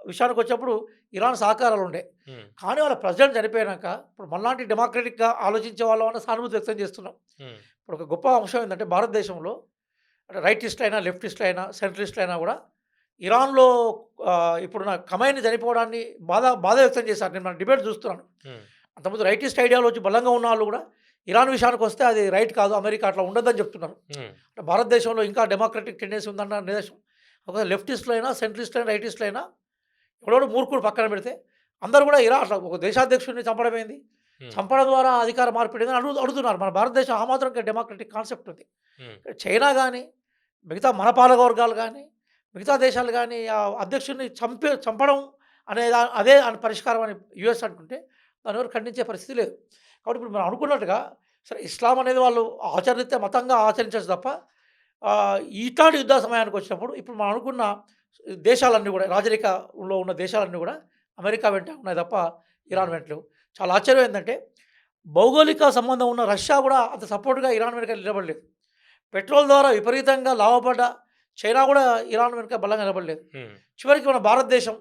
విషయానికొచ్చినప్పుడు ఇరాన్ సహకారాలుండే. హ్మ్. కానీ వాళ్ళ ప్రెసిడెంట్ చనిపోయినాక ఇప్పుడు మనలాంటి డెమోక్రటిక్‌గా ఆలోచించే వాళ్ళమన్నా సానుభూతి వ్యక్తం చేస్తున్నాం. హ్మ్. ఇప్పుడు ఒక గొప్ప అంశం ఏందంటే భారతదేశంలో అంటే రైటిస్టులైనా, లెఫ్టిస్టులైనా, సెంట్రిస్టులైనా గూడా ఇరాన్‌లో ఇప్పుడున్న ఖమైనీ చనిపోవడాన్ని బాధ వ్యక్తం చేశారు. నేను మన డిబేట్ చూస్తున్నాను. హ్మ్. అంతకుముందు రైటిస్ట్ ఐడియాలజీ బలంగా ఉన్నవాళ్ళు గూడా ఇరాన్ విషయానికొస్తే అది రైట్ కాదు. అమెరికా అట్లా ఉండదని చెప్తున్నారు. హ్మ్. అంటే భారతదేశంలో ఇంకా డెమోక్రటిక్ టెండెన్సీ ఉందన్న నిదర్శనం. ఒక లెఫ్టిస్టులైనా, సెంట్రిస్టులైనా, రైటిస్టులైనా ఎవడోడు మూర్ఖుడు పక్కన పెడితే అందరూ గూడా అట్లా ఒక దేశాధ్యక్షుడిని చంపడం ఏంది? హ్మ్. చంపడం ద్వారా అధికార మార్పిడి ఏందని అడుగుతున్నారు. మన భారతదేశం ఆ మాత్రం డెమోక్రటిక్ కాన్సెప్ట్ ఉంది. హ్మ్. చైనా గాని, మిగతా మన పాలకవర్గాలు గాని, మిగతా దేశాలు గాని ఆ అధ్యక్షుడిని చంపడం అదే పరిష్కారం అని యూఎస్ అంటుంటే దాన్ని ఎవరు ఖండించే పరిస్థితి లేదు. కాబట్టి ఇప్పుడు మనం అనుకున్నట్టుగా సరే ఇస్లాం అనేది వాళ్ళు ఆచరితే మతంగా ఆచరించొచ్చు తప్ప ఇట్లాంటి యుద్ధ సమయానికి వచ్చినప్పుడు ఇప్పుడు మనం అనుకున్న దేశాలన్నీ కూడా రాజరికంలో ఉన్న దేశాలన్నీ కూడా అమెరికా వెంట ఉన్నాయి తప్ప హ్మ్. ఇరాన్ వెంట లేవు. చాలా ఆశ్చర్యం ఏందంటే భౌగోళిక సంబంధం ఉన్న రష్యా కూడా అంత సపోర్ట్‌గా ఇరాన్ వెనక నిలబడలేదు. పెట్రోల్ ద్వారా విపరీతంగా లాభపడ్డ చైనా కూడా ఇరాన్ వెనుక బలంగా నిలబడలేదు. హ్మ్. చివరికి మన భారతదేశం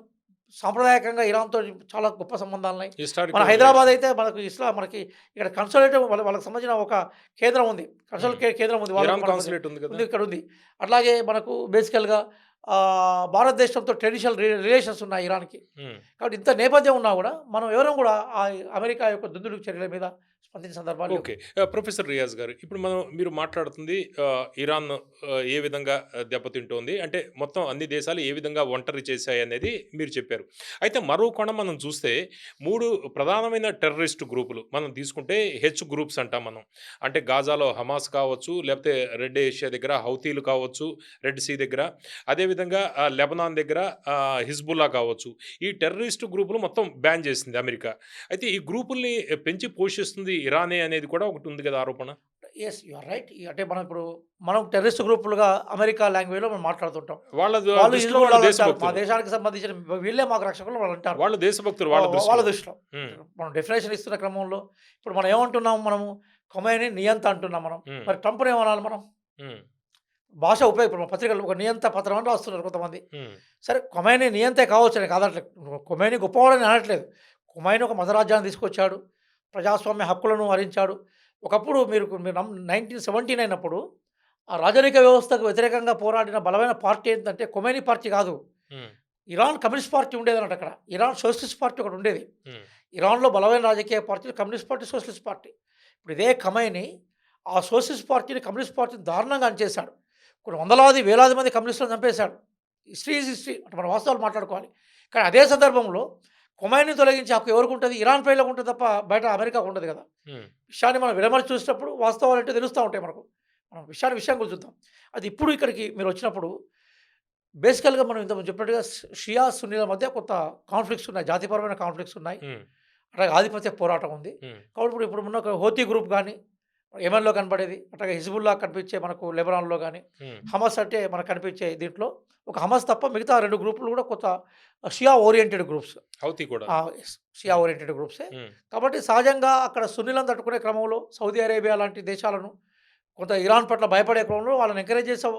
సాంప్రదాయకంగా ఇరాన్‌తో చాలా గొప్ప సంబంధాలున్నాయి. మన హిస్టారికల్ హైదరాబాద్ రిలేషన్. అయితే మనకి ఇక్కడ కన్సాలేటివ్ వాళ్ళకి సంబంధించిన ఒక కేంద్రం ఉంది. కన్సల్ హ్మ్. కేంద్రం ఉంది. వాళ్ళకి ఇరాన్ మనకు మధ్య కాన్సులేట్ ఉంది కదా! ఉంది. ఇక్కడుంది. అట్లాగే మనకు బేసికల్‌గా భారతదేశంతో ట్రెడిషనల్ రిలేషన్స్ ఉన్నాయి ఇరాన్‌కి. హ్మ్. కాబట్టి ఇంత నేపథ్యం ఉన్నా గూడా మనం ఎవరం గూడా అమెరికా యొక్క దుందుడుకు చర్యల మీద స్పందించిన సందర్భాలు లేవు. ఓకే. ప్రొఫెసర్ రియాజ్ గారు, ఇప్పుడు మీరు మాట్లాడుతుంది ఇరాన్ ఏ విధంగా దెబ్బతింటోంది, అంటే మొత్తం అన్ని దేశాలు ఏ విధంగా ఒంటరి చేశాయనేది మీరు చెప్పారు. అయితే మరో కోణం మనం చూస్తే 3 ప్రధానమైన టెర్రరిస్ట్ గ్రూపులు మనం తీసుకుంటే హెచ్ గ్రూప్స్ అంటాం మనం. అంటే గాజాలో హమాస్ కావచ్చు, లేకపోతే రెడ్ ఏషియా దగ్గర హౌతీలు కావచ్చు, రెడ్ సీ దగ్గర, అదేవిధంగా లెబనాన్ దగ్గర హిజ్బుల్లా కావచ్చు. ఈ టెర్రరిస్ట్ గ్రూపులు మొత్తం బ్యాన్ చేసింది అమెరికా. అయితే ఈ గ్రూపుల్ని పెంచి పోషిస్తుంది ఇరానే అనేది కూడా ఒకటి ఉంది కదా ఆరోపణ. యెస్. You are right. అంటే మనం టెర్రరిస్ట్ గ్రూపులుగా అమెరికా లాంగ్వేజ్‌లో మనం మాట్లాడుతుంటాం. వాళ్ళ వాళ్ళు దృష్టిలో హిజ్బుల్లా వాళ్ళు అంటారు. మా దేశభక్తులు. దేశానికి సంబంధించిన వీళ్ళే మాకు రక్షకులు వాళ్ళు అంటారు. వాళ్ళు దేశభక్తులు వాళ్ళ వాళ్ళ దృష్టిలో. దృష్టిలో. హ్మ్. మనం డెఫినిషన్ ఇస్తున్న క్రమంలో ఇప్పుడు మనం ఏమంటున్నాము మనము ఖొమైనీ నియంత అంటున్నాం మనం. హ్మ్. మరి ట్రంప్‌ని ఏమనాలి మనం? హ్మ్. భాష ఉపయోగపడు పత్రికలు ఒక నియంత పత్రం అని రాస్తున్నారు కొంతమంది. హ్మ్. సరే ఖొమైనీ నియంతే కావచ్చు నేను కాదనట్లేదు. ఖొమైనీ గొప్పవాడని అనట్లేదు. ఖొమైనీ ఒక మతరాజ్యాన్ని తీసుకొచ్చాడు. ప్రజాస్వామ్య హక్కులను హరించాడు. ఒకప్పుడు మీరు 1979 అయినప్పుడు ఆ రాజరిక వ్యవస్థకు వ్యతిరేకంగా పోరాడిన బలమైన పార్టీ ఏంటంటే ఖొమైనీ పార్టీ కాదు. హ్మ్. ఇరాన్ కమ్యూనిస్ట్ పార్టీ ఉండేదన్నట్టు అక్కడ. ఇరాన్ సోషలిస్ట్ పార్టీ ఒకటి ఉండేది. హ్మ్. ఇరాన్‌లో బలమైన రాజకీయ పార్టీలు కమ్యూనిస్ట్ పార్టీ, సోషలిస్ట్ పార్టీ. ఇప్పుడు ఇదే ఖమైనీ ఆ సోషలిస్ట్ పార్టీని, కమ్యూనిస్ట్ పార్టీని దారుణంగా అణిచేశాడు. కొన్ని వందలాది, వేలాది మంది కమ్యూనిస్టులను చంపేశాడు. History is history. అంటే మన వాస్తవాలు మాట్లాడుకోవాలి. కానీ అదే సందర్భంలో ఖొమైనీని తొలగించే హక్కు ఎవరికుంటది? ఇరాన్ ప్రజలకు ఉంటది తప్ప బయట అమెరికాకు ఉండదు కదా! హ్మ్. విషయాన్ని మనం విడమర్చి చూసినప్పుడు వాస్తవాలేంటో తెలుస్తా ఉంటాయి మనకు. మనం విషయం గురించి చూద్దాం. అది ఇప్పుడు ఇక్కడికి మీరొచ్చినప్పుడు బేసికల్‌గా మనం ఇంతకుముందు చెప్పినట్టుగా షియా, సున్నీల మధ్య కొంత కాన్‌ఫ్లిక్ట్స్ ఉన్నాయి. జాతిపరమైన కాన్‌ఫ్లిక్ట్స్ ఉన్నాయి. హ్మ్. అట్లాగే ఆధిపత్య పోరాటం ఉంది. హ్మ్. కాబట్టి ఇప్పుడు ఉన్న ఒక హౌతీ గ్రూప్ గాని, యెమెన్‌లో కనపడేది, అట్లాగే హిజ్బుల్లా కనిపించే మనకు లెబనాన్‌లో గాని, హ్మ్. హమాస్ అంటే మనకు కనిపించే దీంట్లో ఒక హమాస్ తప్ప మిగతా 2 గ్రూపులు కూడా కొంత షియా ఓరియెంటెడ్ గ్రూప్స్. హౌతీ కూడా. యెస్. షియా హ్మ్. ఓరియెంటెడ్ గ్రూప్సే. హ్మ్. కాబట్టి సహజంగా అక్కడ సున్నిలను తట్టుకునే క్రమంలో సౌదీ అరేబియా లాంటి దేశాలను కొంత ఇరాన్ పట్ల భయపడే క్రమంలో వాళ్ళని ఎంకరేజ్ చేసే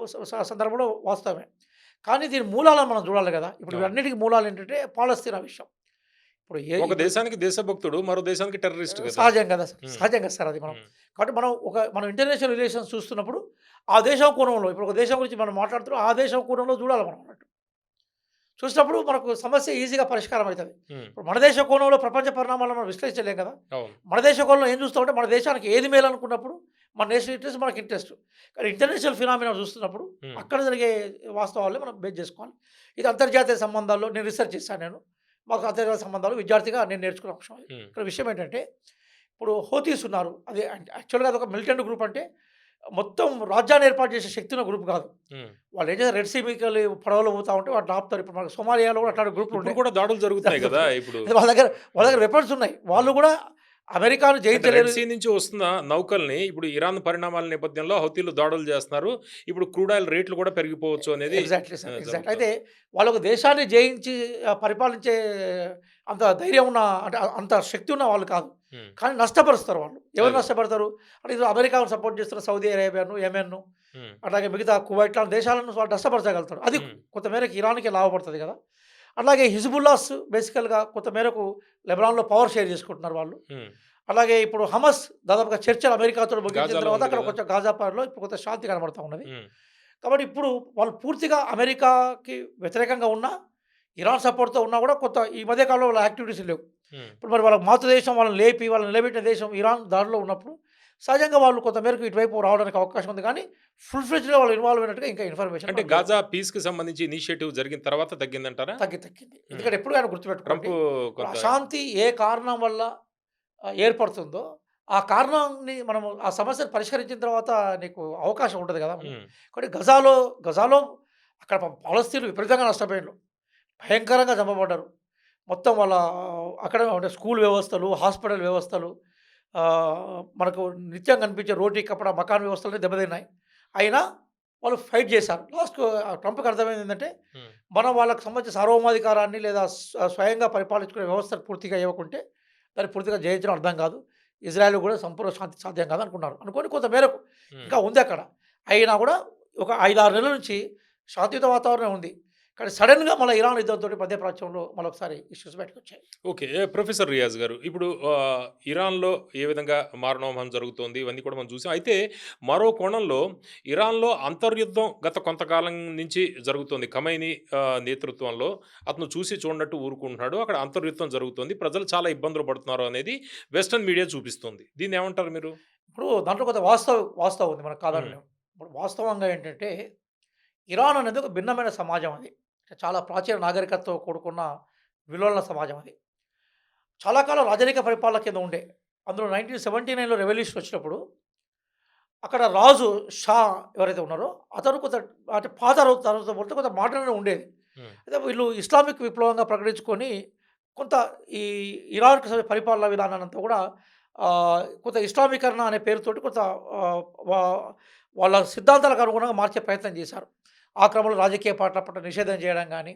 సందర్భంలో వాస్తవమే. కానీ దీని మూలాలను మనం చూడాలి కదా! ఇప్పుడు అవును. ఇవన్నిటికి మూలాలేంటంటే పాలస్తీనా విషయం. ఇప్పుడు ఒక ఇప్పుడు దేశానికి దేశభక్తుడు, మరో దేశానికి టెర్రరిస్ట్ కదా! సహజం కదా! హ్మ్. సహజం కదా సార్ అది మనం. హ్మ్. కాబట్టి మనం ఇంటర్నేషనల్ రిలేషన్స్ చూస్తున్నప్పుడు ఆ దేశం కోణంలో ఇప్పుడు ఒక దేశం గురించి మనం మాట్లాడుతున్నాం. ఆ దేశం కోణంలో చూడాలి మనం అన్నట్టు. చూసినప్పుడు మనకు సమస్య ఈజీగా పరిష్కారం అయితది. హ్మ్. ఇప్పుడు మన దేశ కోణంలో ప్రపంచ పరిణామాలను మనం విశ్లేషించలేం కదా! అవును. మన దేశ కోణంలో ఏం చూస్తామంటే మన దేశానికి ఏది మేలనుకున్నప్పుడు మన నేషనల్ ఇంట్రెస్ట్ మనకి ఇంట్రెస్ట్. కానీ ఇంటర్నేషనల్ ఫినామినా చూస్తున్నప్పుడు హ్మ్. అక్కడ జరిగే వాస్తవాల్ని మనం బేస్ చేసుకోవాలి. ఇది అంతర్జాతీయ సంబంధాల్లో నేను రిసర్చ్ చేశాను నేను. మాకు అంతర్జాతీయ సంబంధాలు విద్యార్థిగా నేను నేర్చుకున్న అంశం అది. హ్మ్. ఇక్కడ విషయం ఏంటంటే ఇప్పుడు హౌతీస్ ఉన్నారు. అది యాక్చువల్‌గా అదొక మిలిటెంట్ గ్రూప్ అంటే మొత్తం రాజ్యాన్ని ఏర్పాటు చేసే శక్తి ఉన్న గ్రూప్ కాదు. హ్మ్. వాళ్ళు ఏం చేస్తారు రెడ్ సీ మీకెళ్ళి పడవలో పోతా ఉంటే వాటిని ఆపుతారు. ఇప్పుడు మనకు సోమాలియాలో కూడా అట్లాంటి గ్రూపులు ఇప్పుడు ఉన్నాయి. కూడా దాడులు జరుగుతున్నాయి గదా! ఇప్పుడు. వాళ్ళ దగ్గర వెపన్స్ ఉన్నాయి. వాళ్ళు హ్మ్. కూడా అమెరికాను అంటే రెడ్ జయించలేరు. సీ నుంచి వస్తున్న నౌకల్ని ఇప్పుడు ఇరాన్ పరిణామాల నేపథ్యంలో హౌతీలు దాడులు చేస్తున్నారు. ఇప్పుడు క్రూడ్ ఆయిల్ రేట్లు కూడా పెరిగిపోవచ్చు అనేది ఎగ్జాక్ట్‌లీ సార్. ఎగ్జాక్ట్. అయితే జరుగుతోంది. వాళ్ళొక దేశాన్ని జయించి పరిపాలించే అంత ధైర్యం ఉన్న అంటే అంత శక్తి ఉన్న వాళ్ళు కాదు. హ్మ్. కానీ నష్టపరుస్తారు వాళ్ళు. ఎవరు అదే. నష్టపడతారు? అంటే ఇది అమెరికాను సపోర్ట్ చేస్తున్న సౌదీ అరేబియాను, యెమెన్ను హ్మ్. అట్లాగే మిగతా కువైట్ లాంటి దేశాలను వాళ్ళు నష్టపరచగలుగుతారు. అది హ్మ్. కొంతమేరకు ఇరాన్‌కి లాభపడుతుంది కదా! అట్లాగే హిజ్బుల్లాస్ బేసికల్‌గా కొంతమేరకు లెబనాన్‌లో పవర్ షేర్ చేసుకుంటున్నారు వాళ్ళు. హ్మ్. అలాగే ఇప్పుడు హమస్ దాదాపుగా చర్చలు అమెరికాతో ముగించిన గాజాలో తర్వాత ఉంది అక్కడ గదా! కొంచెం గాజా పార్‌లో ఇప్పుడు కొంత శాంతి కనబడతా ఉన్నది. హ్మ్. కాబట్టి ఇప్పుడు వాళ్ళు పూర్తిగా అమెరికాకి వ్యతిరేకంగా ఉన్నా, ఇరాన్ సపోర్ట్‌తో ఉన్నా కూడా కొంత ఈ మధ్య కాలంలో వాళ్ళ యాక్టివిటీస్ లేవు. హ్మ్. ఇప్పుడు మరి వాళ్ళ మాతృ దేశం వాళ్ళని లేపి వాళ్ళని నిలబెట్టిన దేశం ఇరాన్ దారిలో ఉన్నప్పుడు సహజంగా వాళ్ళు కొంతమేరకు ఇటువైపు రావడానికి అవకాశం ఉంది. కానీ ఫుల్ ఫ్లెడ్జ్‌గా వాళ్ళు ఇన్వాల్వ్ అయినట్టుగా ఇంకా ఇన్ఫర్మేషన్ అంటే మనకు లేదు. గాజా పీస్‌కి సంబంధించి ఇనిషియేటివ్ జరిగిన తర్వాత తగ్గిందంటారా? తగ్గింది. హ్మ్. ఎందుకంటే ఎప్పుడు ఆయన ట్రంప్ గుర్తుపెట్టుకోండి. ఇప్పుడు కొంత అశాంతి ఏ కారణం వల్ల ఏర్పడుతుందో, ఆ కారణాన్ని మనము ఆ సమస్యను పరిష్కరించిన తర్వాత నీకు అవకాశం ఉంటది గదా! హ్మ్. కాబట్టి గజాలో అక్కడ పాలస్తీన్లు విపరీతంగా నష్టపోయిండ్రు. భయంకరంగా చంపబడ్డారు. మొత్తం వాళ్ళ అక్కడ అంటే స్కూల్ వ్యవస్థలు, హాస్పిటల్ వ్యవస్థలు మనకు నిత్యం కనిపించే రోటీ, కపడా, మకాన్ వ్యవస్థలన్నీ దెబ్బతిన్నాయి. అయినా వాళ్ళు ఫైట్ చేశారు. లాస్ట్‌కు ట్రంప్‌కి అర్థమైంది ఏందంటే, హ్మ్. మనం వాళ్ళకి సంబంధించిన సార్వభౌమాధికారాన్ని లేదా స్వయంగా పరిపాలించుకునే వ్యవస్థను పూర్తిగా ఇవ్వకుంటే, దాన్ని పూర్తిగా జయించడం అర్థం కాదు. ఇజ్రాయెల్ కూడా సంపూర్ణ శాంతి సాధ్యం కాదు అనుకున్నారు. అనుకోని కొంత మేరకు హ్మ్. ఇంకా ఉంది అక్కడ. అయినా కూడా ఒక 5, 6 నెలల నుంచి శాంతియుత వాతావరణం ఉంది. కానీ సడెన్‌గా మళ్ళా ఇరాన్ యుద్ధంతోటి మధ్యప్రాచ్యంలో మళ్ళొకసారి ఇష్యూస్ బయటకొచ్చాయి. ఓకే. ప్రొఫెసర్ రియాజ్ గారు, ఇప్పుడు ఇరాన్‌లో ఏ విధంగా మారణోమం జరుగుతోంది, ఇవన్నీ కూడా మనం చూసాం. అయితే మరో కోణంలో ఇరాన్‌లో అంతర్యుద్ధం గత కొంతకాలం నుంచి జరుగుతోంది. ఖమైనీ నేతృత్వంలో అతను చూసి చూడనట్టు ఊరుకుంటున్నాడు. అక్కడ అంతర్యుద్ధం జరుగుతోంది. ప్రజలు చాలా ఇబ్బందులు పడుతున్నారు అనేది వెస్టర్న్ మీడియా చూపిస్తోంది. దీన్నేమంటారు మీరు? ఇప్పుడు దాంట్లో కొంత వాస్తవం ఉంది. మనకు హ్మ్. కాదనలేం. ఇప్పుడు వాస్తవంగా ఏంటంటే, ఇరాన్ అనేది ఒక భిన్నమైన సమాజం అది. చాలా ప్రాచీన నాగరికతతో కూడుకున్న విలువల సమాజం అది. చాలా కాలం రాజరిక పరిపాలన కింద ఉండే. అందులో 1979లో రెవల్యూషన్ వచ్చినప్పుడు, అక్కడ రాజు షా ఎవరైతే ఉన్నారో, అతను కొంత అంటే పాత తరంతో పోలిస్తే కొంత మోడర్న్‌గా ఉండేది. హ్మ్. అయితే వీళ్ళు ఇస్లామిక్ విప్లవంగా ప్రకటించుకొని, కొంత ఈ ఇరాన్‌కి పరిపాలనా విధానాన్నంతా కూడా కొంత ఇస్లామీకరణ అనే పేరుతోటి కొంత ఆహ్, వా వాళ్ళ సిద్ధాంతాలకు అనుగుణంగా మార్చే ప్రయత్నం చేశారు. ఆ క్రమంలో రాజకీయ పార్టీల పట్ల నిషేధం చేయడం గానీ,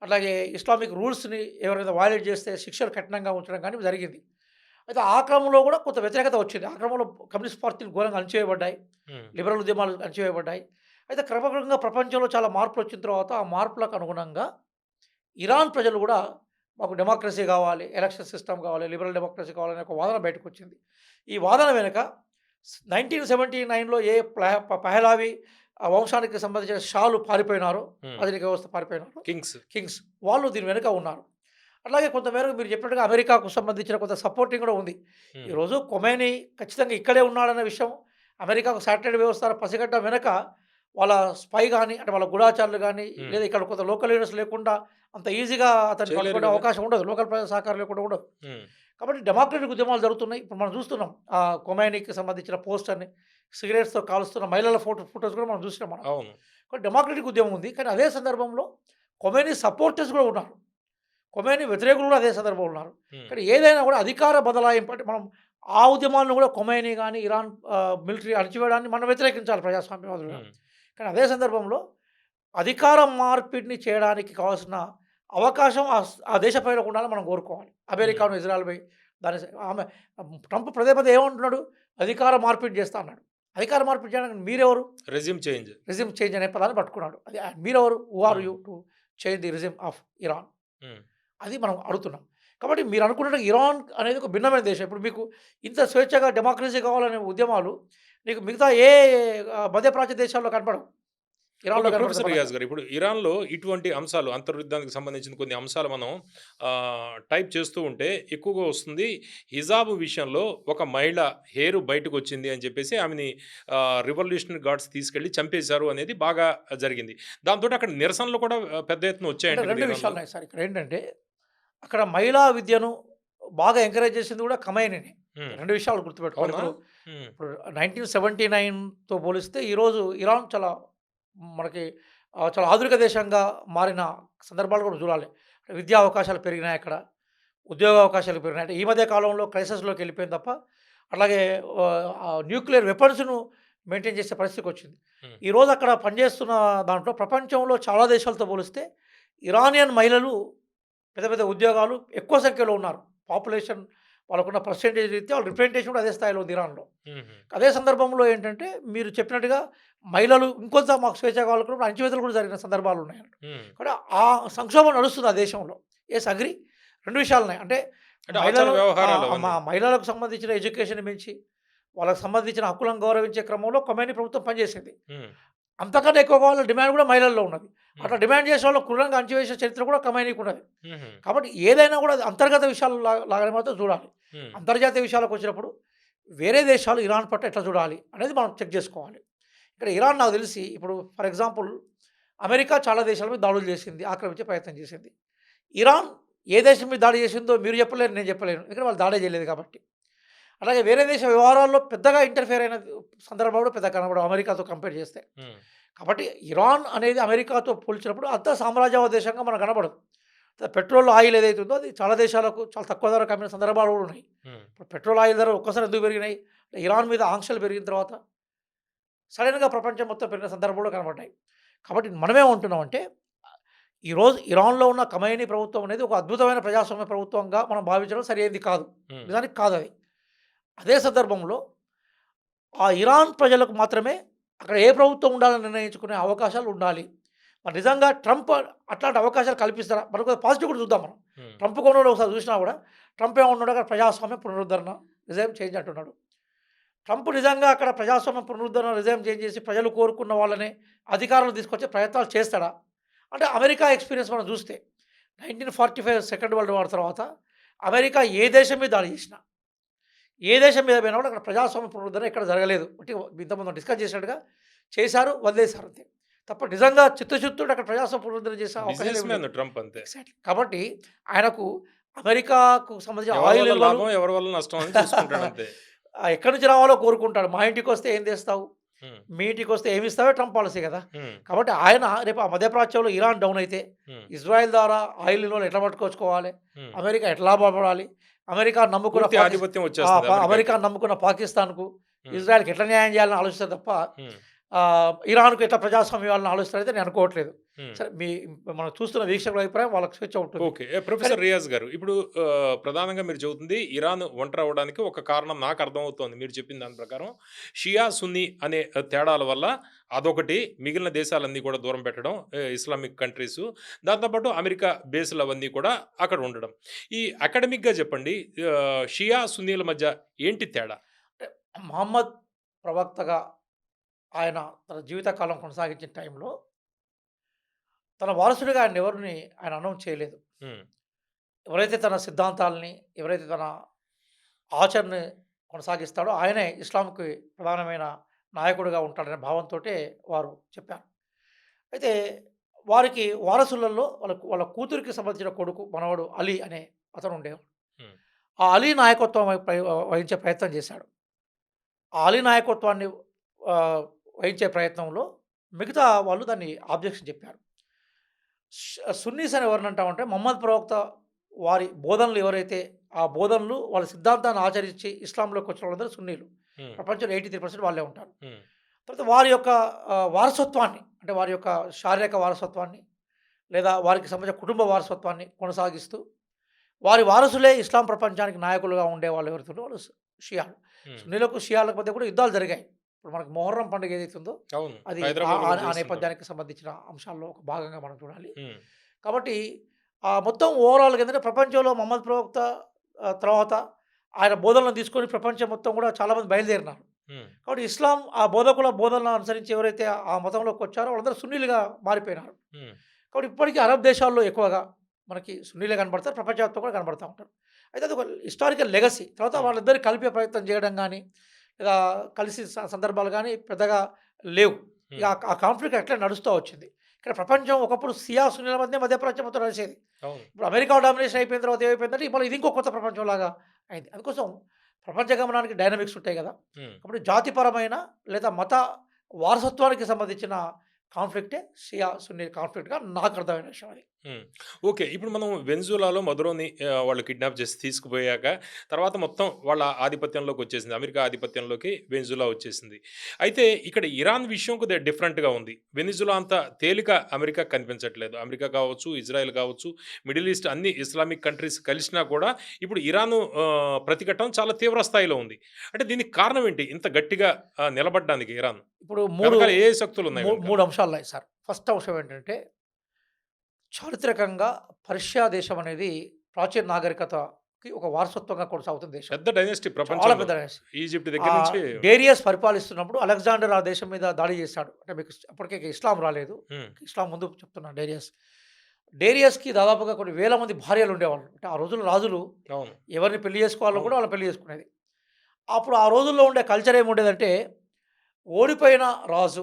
అట్లాగే ఇస్లామిక్ రూల్స్‌ని ఎవరైనా వయలేట్ చేస్తే శిక్షలు కఠినంగా ఉంచడం గానీ జరిగింది. అయితే ఆ క్రమంలో కూడా కొంత వ్యతిరేకత వచ్చింది. ఆ క్రమంలో కమ్యూనిస్ట్ పార్టీలు ఘోరంగా అణచివేయబడ్డాయి. హ్మ్. లిబరల్ ఉద్యమాలు అణచివేయబడ్డాయి. అయితే క్రమక్రమంగా ప్రపంచంలో చాలా మార్పులొచ్చిన తర్వాత, ఆ మార్పులకు అనుగుణంగా ఇరాన్ ప్రజలు గూడా మాకు డెమోక్రసీ గావాలి, ఎలక్షన్ సిస్టమ్ కావాలి, లిబరల్ డెమోక్రసీ కావాలనే ఒక వాదన బయటకొచ్చింది. ఈ వాదన వెనక 1979లో ఏ పహలావి వంశానికి సంబంధించిన షాలు పారిపోయినారో, హ్మ్. రాజరిక వ్యవస్థ పారిపోయినారో కింగ్స్. కింగ్స్ వాళ్ళు దీని వెనుక ఉన్నారు. అట్లాగే కొంతమేరకు మీరు చెప్పినట్టుగా అమెరికాకు సంబంధించిన కొంత సపోర్టింగ్ కూడా ఉంది. హ్మ్. ఈరోజు ఖొమైనీ ఖచ్చితంగా ఇక్కడే ఉన్నాడన్న విషయం అమెరికాకు శాటిలైట్ వ్యవస్థ పసిగట్టడం వెనక వాళ్ళ స్పై గాని, అంటే వాళ్ళ గూఢాచారులు గాని, హ్మ్. లేదా ఇక్కడ కొంత లోకల్ లీడర్స్ లేకుండా అంత ఈజీగా అతన్ని చేయలేరు పట్టుకునే గదా! అవకాశం ఉండదు. లోకల్ ప్రజల సహకారం లేకుండా ఉండదు. హ్మ్. కాబట్టి డెమోక్రటిక్ ఉద్యమాలు జరుగుతున్నాయి. ఇప్పుడు మనం చూస్తున్నాం. ఖొమైనీకి సంబంధించిన పోస్టర్‌ని సిగరెట్స్‌తో కాలుస్తున్న మహిళల ఫోటోస్ కూడా మనం చూసినాం మనం. అవును. కాబట్టి డెమోక్రటిక్ ఉద్యమం ఉంది. కానీ అదే సందర్భంలో ఖొమైనీ సపోర్టర్స్ కూడా ఉన్నారు. ఖొమైనీ వ్యతిరేకులు కూడా అదే సందర్భంలో ఉన్నారు. హ్మ్. కానీ ఏదైనా కూడా అధికార బదలాయింపు అంటే మనం ఆ ఉద్యమాలను కూడా ఖొమైనీ గాని, ఇరాన్ మిలిటరీ అణచివేయడాన్ని మనం వ్యతిరేకించాలి ప్రజాస్వామ్యవాదులుగా. హ్మ్. కానీ అదే సందర్భంలో అధికార మార్పిడిని చేయడానికి కావాల్సిన అవకాశం ఆ దేశ ప్రజలకు ఉండాలని మనం కోరుకోవాలి. హ్మ్. అమెరికాను, ఇజ్రాయెల్‌పై దాని ఆమె ట్రంప్ పదే పదే ఏమంటున్నాడు? అధికార మార్పిడి చేస్తా అన్నాడు. అధికార మార్పిడి చేయడానికి మీరెవరు? Resume change. రెజిమ్ చేంజ్ అనే పదాన్ని పట్టుకున్నాడు. అది మీరెవరు? హూ ఆర్ హ్మ్. You to change the regime of Iran? హ్మ్. అది మనం అడుగుతున్నాం. కాబట్టి మీరు అనుకున్నట్టుగా ఇరాన్ అనేది ఒక భిన్నమైన దేశం. ఇప్పుడు మీకు ఇంత స్వేచ్ఛగా డెమోక్రసీ కావాలనే ఉద్యమాలు నీకు మిగతా ఏ మధ్యప్రాచ్య దేశాల్లో కనపడవు. ఇరాన్‌లో ఓకే. కనపడతాయి ప్రొఫెసర్ బలంగా. రియాజ్ గారు, ఇప్పుడు ఇరాన్‌లో ఇటువంటి అంశాలు అంతర్యుద్ధానికి సంబంధించిన కొన్ని అంశాలు మనం టైప్ చేస్తూ ఉంటే ఎక్కువగా వస్తుంది. హిజాబు విషయంలో ఒక మహిళ హెయిర్ బయటకొచ్చింది అని చెప్పేసి ఆమెని రివల్యూషనరీ గార్డ్స్ తీసుకెళ్ళి చంపేశారు అనేది బాగా జరిగింది. దాంతోటి అక్కడ నిరసనలు కూడా పెద్ద ఎత్తున అంటే వచ్చాయంట కదా 2 ఇరాన్‌లో? విషయాలున్నాయి సార్. ఇక్కడేంటంటే, అక్కడ మహిళా విద్యను బాగా ఎంకరేజ్ చేసింది కూడా ఖమైనీనే. హ్మ్. 2 విషయాలు గుర్తుపెట్టుకోవాలి. అవునా? ఇప్పుడు హ్మ్. ఇప్పుడు 1979తో పోలిస్తే ఈరోజు ఇరాన్ చాలా మనకి చాలా ఆధునిక దేశంగా మారిన సందర్భాలు కూడా చూడాలి. విద్యా అవకాశాలు పెరిగినాయి అక్కడ. ఉద్యోగ అవకాశాలు పెరిగినాయి. అంటే ఈ మధ్య కాలంలో క్రైసిస్‌లోకి వెళ్ళిపోయింది తప్ప, అట్లాగే న్యూక్లియర్ వెపన్స్‌ను మెయింటైన్ చేసే పరిస్థితికొచ్చింది. హ్మ్. ఈరోజు అక్కడ పనిచేస్తున్న దాంట్లో ప్రపంచంలో చాలా దేశాలతో పోలిస్తే ఇరానియన్ మహిళలు పెద్ద పెద్ద ఉద్యోగాలు ఎక్కువ సంఖ్యలో ఉన్నారు. పాపులేషన్ వాళ్ళకున్న పర్సెంటేజ్ రీత్యా వాళ్ళ రిప్రజెంటేషన్ కూడా అదే స్థాయిలో ఉంది ఇరాన్‌లో. హుహు. అదే సందర్భంలో ఏంటంటే మీరు చెప్పినట్టుగా మహిళలు ఇంకొంత మాకు స్వేచ్ఛ కావాలనుకున్నప్పుడు అణచివేతలు కూడా జరిగిన సందర్భాలున్నాయి. హ్మ్. కానీ ఆ సంక్షోభం నడుస్తుంది ఆ దేశంలో. Yes agree. 2 విషయాలున్నాయి. అంటే అంటే ఆచార మహిళలు వ్యవహారాలు అవన్నీ. మహిళలకు సంబంధించిన ఎడ్యుకేషన్ పెంచి, వాళ్ళకి సంబంధించిన హక్కులను గౌరవించే క్రమంలో ఖొమైనీ ప్రభుత్వం పనిచేసింది. హ్మ్. అంతకన్నా ఎక్కువ కావాలని డిమాండ్ కూడా మహిళల్లో ఉన్నది. హ్మ్. అట్లా డిమాండ్ చేసే వాళ్ళని క్రూరంగా అణచివేసే చరిత్ర కూడా ఖమైనీకి ఉన్నది. హుహు. కాబట్టి ఏదైనా కూడా అది అంతర్గత విషయాలు లాగానే మాత్రం చూడాలి. హ్మ్. అంతర్జాతీయ విషయాలకొచ్చినప్పుడు వేరే దేశాలు ఇరాన్ పట్ల ఎట్లా చూడాలి అనేది మనం చెక్ చేసుకోవాలి. ఇక్కడ ఇరాన్ నాకు తెలిసి ఇప్పుడు ఫర్ ఎగ్జాంపుల్ అమెరికా చాలా దేశాల మీద దాడులు చేసింది. ఆక్రమించే ప్రయత్నం చేసింది. ఇరాన్ ఏ దేశం మీద దాడి చేసిందో మీరు చెప్పలేరు, నేను చెప్పలేను. ఎందుకంటే వాళ్ళు దాడే చేయలేదు కాబట్టి. అలాగే వేరే దేశ వ్యవహారాల్లో పెద్దగా ఇంటర్ఫియర్ అయిన సందర్భాలు కూడా పెద్దగా కనపడవు అమెరికాతో కంపేర్ చేస్తే. హ్మ్. కాబట్టి ఇరాన్ అనేది అమెరికాతో పోల్చినప్పుడు అంత సామ్రాజ్యవాద దేశంగా మనకు కనపడదు. పెట్రోల్, ఆయిల్ ఏదైతే ఉందో అది చాలా దేశాలకు చాలా తక్కువ ధరకు అమ్మిన సందర్భాలు కూడా ఉన్నాయి. హ్మ్. ఇప్పుడు పెట్రోల్, ఆయిల్ ధరలు ఒక్కసారి ఎందుకు పెరిగినాయి? ఇరాన్ మీద ఆంక్షలు పెరిగిన తర్వాత సడెన్‌గా ప్రపంచం మొత్తం పెరిగిన సందర్భాలు కూడా కనపడ్డాయి. కాబట్టి మనమేమంటున్నామంటే ఈరోజు ఇరాన్‌లో ఉన్న ఖమైనీ ప్రభుత్వం అనేది ఒక అద్భుతమైన ప్రజాస్వామ్య ప్రభుత్వంగా మనం భావించడం సరైనది కాదు. హ్మ్. నిజానికి కాదది. అదే సందర్భంలో ఆ ఇరాన్ ప్రజలకు మాత్రమే అక్కడ ఏ ప్రభుత్వం ఉండాలని నిర్ణయించుకునే అవకాశాలు ఉండాలి. మరి నిజంగా ట్రంప్ అట్లాంటి అవకాశాలు కల్పిస్తారా? మనం కొద్దిగా పాజిటివ్ కూడా చూద్దాం మనం. హ్మ్. ట్రంప్ కోణంలో ఒకసారి చూసినా కూడా ట్రంప్ ఏమంటున్నాడు అక్కడ ప్రజాస్వామ్య పునరుద్ధరణ, రిజైమ్ చేంజ్ అంటున్నాడు. ట్రంప్ నిజంగా అక్కడ ప్రజాస్వామ్య పునరుద్ధరణ, రిజైమ్ చేంజ్ చేసి ప్రజలు కోరుకున్న వాళ్ళనే అధికారంలో తీసుకొచ్చే ప్రయత్నాలు చేస్తాడా? అంటే అమెరికా ఎక్స్‌పీరియన్స్ మనం చూస్తే 1945 సెకండ్ వరల్డ్ వార్ తర్వాత అమెరికా ఏ దేశం మీద దాడి చేసినా, ఏ దేశం మీద పోయినా కూడా అక్కడ ప్రజాస్వామ్య పునరుద్ధరణ ఎక్కడ జరగలేదు. అంటే ఇంతకుముందు డిస్కస్ చేసినట్టుగా చేశారు, వదిలేశారు అంతే. తప్ప నిజంగా చిత్తశుద్ధితోటి అక్కడ ప్రజాస్వామ్య పునరుద్ధరణ చేసే అవకాశాలు బిజినెస్ ఏమి మ్యాన్ లేవు. ట్రంప్ అంతే. ఎగ్జాక్ట్‌లీ. కాబట్టి ఆయనకు అమెరికాకు సంబంధించిన ఎవరి ఆయిల్ వల్ల నిల్వలు లాభం, ఎవరి వల్ల నష్టం అని చూసుకుంటాడంతే. ఎక్కడి నుంచి రావాలో కోరుకుంటాడు. మా ఇంటికొస్తే ఏం తెస్తావు? హ్మ్. మీ ఇంటికొస్తే ఏమి ఇస్తావో ట్రంప్ పాలసీ కదా! హ్మ్. కాబట్టి ఆయన రేపు ఆ మధ్యప్రాచ్యంలో ఇరాన్ డౌన్ అయితే హ్మ్. ఇజ్రాయెల్ ద్వారా ఆయిల్ నిల్వలు ఎట్లా పట్టుకొచ్చుకోవాలి? హ్మ్. అమెరికా ఎట్లా లాభపడాలి? అమెరికా నమ్ముకున్న పూర్తి ఆధిపత్యం వచ్చేస్తుంది అమెరికా అమెరికాకి. నమ్ముకున్న పాకిస్తాన్కు, హ్మ్. ఇజ్రాయెల్కి ఎట్లా న్యాయం చేయాలని ఆలోచిస్తారు తప్ప హ్మ్. ఇరాన్కు ఎట్లా ప్రజాస్వామ్యం ఇవ్వాలని ఆలోచిస్తారైతే నేను అనుకోవట్లేదు. హ్మ్. సరే మనం చూస్తున్న వీక్షకుల అభిప్రాయం వాళ్ళకి స్వేచ్ఛ ఉంటుంది. ఓకే. కానీ ప్రొఫెసర్ రియాజ్ గారు, ఇప్పుడు ప్రధానంగా మీరు చెబుతుంది ఇరాన్ ఒంటరి అవ్వడానికి ఒక కారణం నాకు అర్థమవుతోంది. మీరు చెప్పిన దాని ప్రకారం షియా, సున్నీ అనే తేడాల వల్ల అదొకటి. మిగిలిన దేశాలన్నీ కూడా దూరం పెట్టడం, ఇస్లామిక్ కంట్రీసు. దాంతో పాటు అమెరికా బేస్‌లు అవన్నీ కూడా అక్కడ ఉండడం. ఈ అకాడమిక్‌గా చెప్పండి, షియా, సున్నీల మధ్య ఏంటి తేడా? అంటే మహమ్మద్ ప్రవక్తగా ఆయన తన జీవితకాలం కొనసాగించిన టైంలో తన వారసుడిగా ఆయన అనౌన్స్ చేయలేదు. హ్మ్. ఎవరైతే తన సిద్ధాంతాలని, ఎవరైతే తన ఆచరణని కొనసాగిస్తాడో ఆయనే ఇస్లాంకి ప్రధానమైన నాయకుడిగా ఉంటాడనే భావంతోటే వారు చెప్పారు. అయితే వారికి వారసులలో వాళ్ళ కూతురికి సంబంధించిన కొడుకు, మనవడు అలీ అనే అతను ఉండేవాడు. హ్మ్. ఆ అలీ నాయకత్వం వహించే ప్రయత్నం చేశాడు. ఆ అలీ నాయకత్వాన్ని ఆహ్, వహించే ప్రయత్నంలో మిగతా వాళ్ళు దాన్ని ఆబ్జెక్షన్ చెప్పారు. సున్నీస్ అని ఎవరినంటామంటే మహమ్మద్ ప్రవక్త వారి బోధనలు ఎవరైతే ఆ బోధనలు వాళ్ళ సిద్ధాంతాన్ని ఆచరించి ఇస్లాంలోకి వచ్చిన వాళ్ళందరూ సున్నీలు. హ్మ్. ప్రపంచంలో 83% వాళ్ళే ఉంటారు. హ్మ్. తర్వాత వారి యొక్క వారసత్వాన్ని అంటే వారి యొక్క శారీరక వారసత్వాన్ని లేదా వారికి సంబంధించిన కుటుంబ వారసత్వాన్ని కొనసాగిస్తూ వారి వారసులే ఇస్లాం ప్రపంచానికి నాయకులుగా ఉండేవాళ్ళు ఎవరైతే ఉన్నారో వాళ్ళు షియాలు. హ్మ్. సున్నీలకు, షియాలకు మధ్య కూడా యుద్ధాలు జరిగాయి. ఇప్పుడు మనకు మొహర్రం పండుగ ఏదైతే ఉందో అవును. అది హైదరాబాద్‌లో కూడా ఆ చేస్తుంటారు. నేపథ్యానికి సంబంధించిన అంశాల్లో ఒక భాగంగా మనం చూడాలి. హ్మ్. కాబట్టి మొత్తం ఓవరాల్‌గా ఏందంటే ప్రపంచంలో మహమ్మద్ ప్రవక్త తర్వాత ఆయన బోధనలను తీసుకొని ప్రపంచం మొత్తం కూడా చాలామంది బయలుదేరినారు. హ్మ్. కాబట్టి ఇస్లాం ఆ బోధకుల బోధనలను అనుసరించి ఎవరైతే ఆ మతంలోకి వచ్చారో వాళ్ళందరూ సున్నీలుగా మారిపోయినారు. హ్మ్. కాబట్టి ఇప్పటికీ అరబ్ దేశాల్లో ఎక్కువగా మనకి సున్నీలే కనబడతారు. ప్రపంచవ్యాప్తంగా కూడా కనబడతా ఉంటారు. అయితే అదొక హిస్టారికల్ లెగసీ. తర్వాత హ్మ్. వాళ్ళిద్దరిని కలిపే ప్రయత్నం చేయడం గానీ, లేదా కలిసి సందర్భాలు గానీ పెద్దగా లేవు. ఇక హ్మ్. ఆ కాన్ఫ్లిక్ట్ అట్లే నడుస్తూ వచ్చింది. ఇక్కడ ప్రపంచం ఒకప్పుడు షియా, సున్నీల మధ్య ప్రపంచం మొత్తం నడిచేది. అవును. ఇప్పుడు అమెరికా డామినేషన్ అయిపోయిన తర్వాత ఏమైపోయిందంటే మళ్ళీ ఇది ఇంకో కొత్త ప్రపంచంలాగా అయింది. అందుకోసం ప్రపంచ గమనానికి డైనమిక్స్ ఉంటాయి గదా! హ్మ్. కాబట్టి జాతిపరమైన లేదా మత వారసత్వానికి సంబంధించిన కాన్ఫ్లిక్టే షియా, సున్నీ కాన్ఫ్లిక్ట్‌గా నాకు అర్థమైన విషయం అది. హ్మ్. ఓకే. ఇప్పుడు మనం వెనిజులాలో మదురోని వాళ్ళు కిడ్నాప్ చేసి తీసుకుపోయాక, తర్వాత మొత్తం వాళ్ళ ఆధిపత్యంలోకొచ్చేసింది. అమెరికా ఆధిపత్యంలోకి వెనిజులా వచ్చేసింది. అయితే ఇక్కడ ఇరాన్ విషయం కొద్దిగా డిఫరెంట్‌గా ఉంది. వెనిజులా అంత తేలిక అమెరికాకి కనిపించట్లేదు. అమెరికా కావచ్చు, ఇజ్రాయెల్ కావచ్చు, మిడిల్ ఈస్ట్ అన్ని ఇస్లామిక్ కంట్రీస్ కలిసినా కూడా ఇప్పుడు ఇరాను ప్రతిఘటన చాలా తీవ్ర స్థాయిలో ఉంది. అంటే దీనికి కారణం ఏంటి? ఇంత గట్టిగా నిలబడ్డానికి ఇరాన్? ఇప్పుడు వెనకాల ఏ శక్తులున్నాయి వెనకాల? 3 అంశాలున్నాయి సార్. ఫస్ట్ అంశం ఏంటంటే చారిత్రకంగా పర్షియా దేశం అనేది ప్రాచీన నాగరికతకి ఒక వారసత్వంగా కొనసాగుతున్న దేశం. పెద్ద డైనెస్టీ చాలా ప్రపంచంలో. పెద్ద డైనస్టీ. ఈజిప్ట్ దగ్గర నుంచి డేరియస్ పరిపాలిస్తున్నప్పుడు అలెగ్జాండర్ ఆ దేశం మీద దాడి చేశాడు. అంటే మీకు అప్పటికే ఇస్లాం రాలేదు. హ్మ్. ఇస్లాం ముందు చెప్తున్నా డేరియస్. డేరియస్‌కి దాదాపుగా కొన్ని వేల మంది భార్యలు ఉండేవాళ్ళు. అంటే ఆ రోజుల్లో రాజులు అవును. ఎవరిని పెళ్లి చేసుకోవాలో అవును. కూడా వాళ్ళని పెళ్లి చేసుకునేది. అప్పుడు ఆ రోజుల్లో ఉండే కల్చర్ ఏముండేదంటే ఓడిపోయిన రాజు,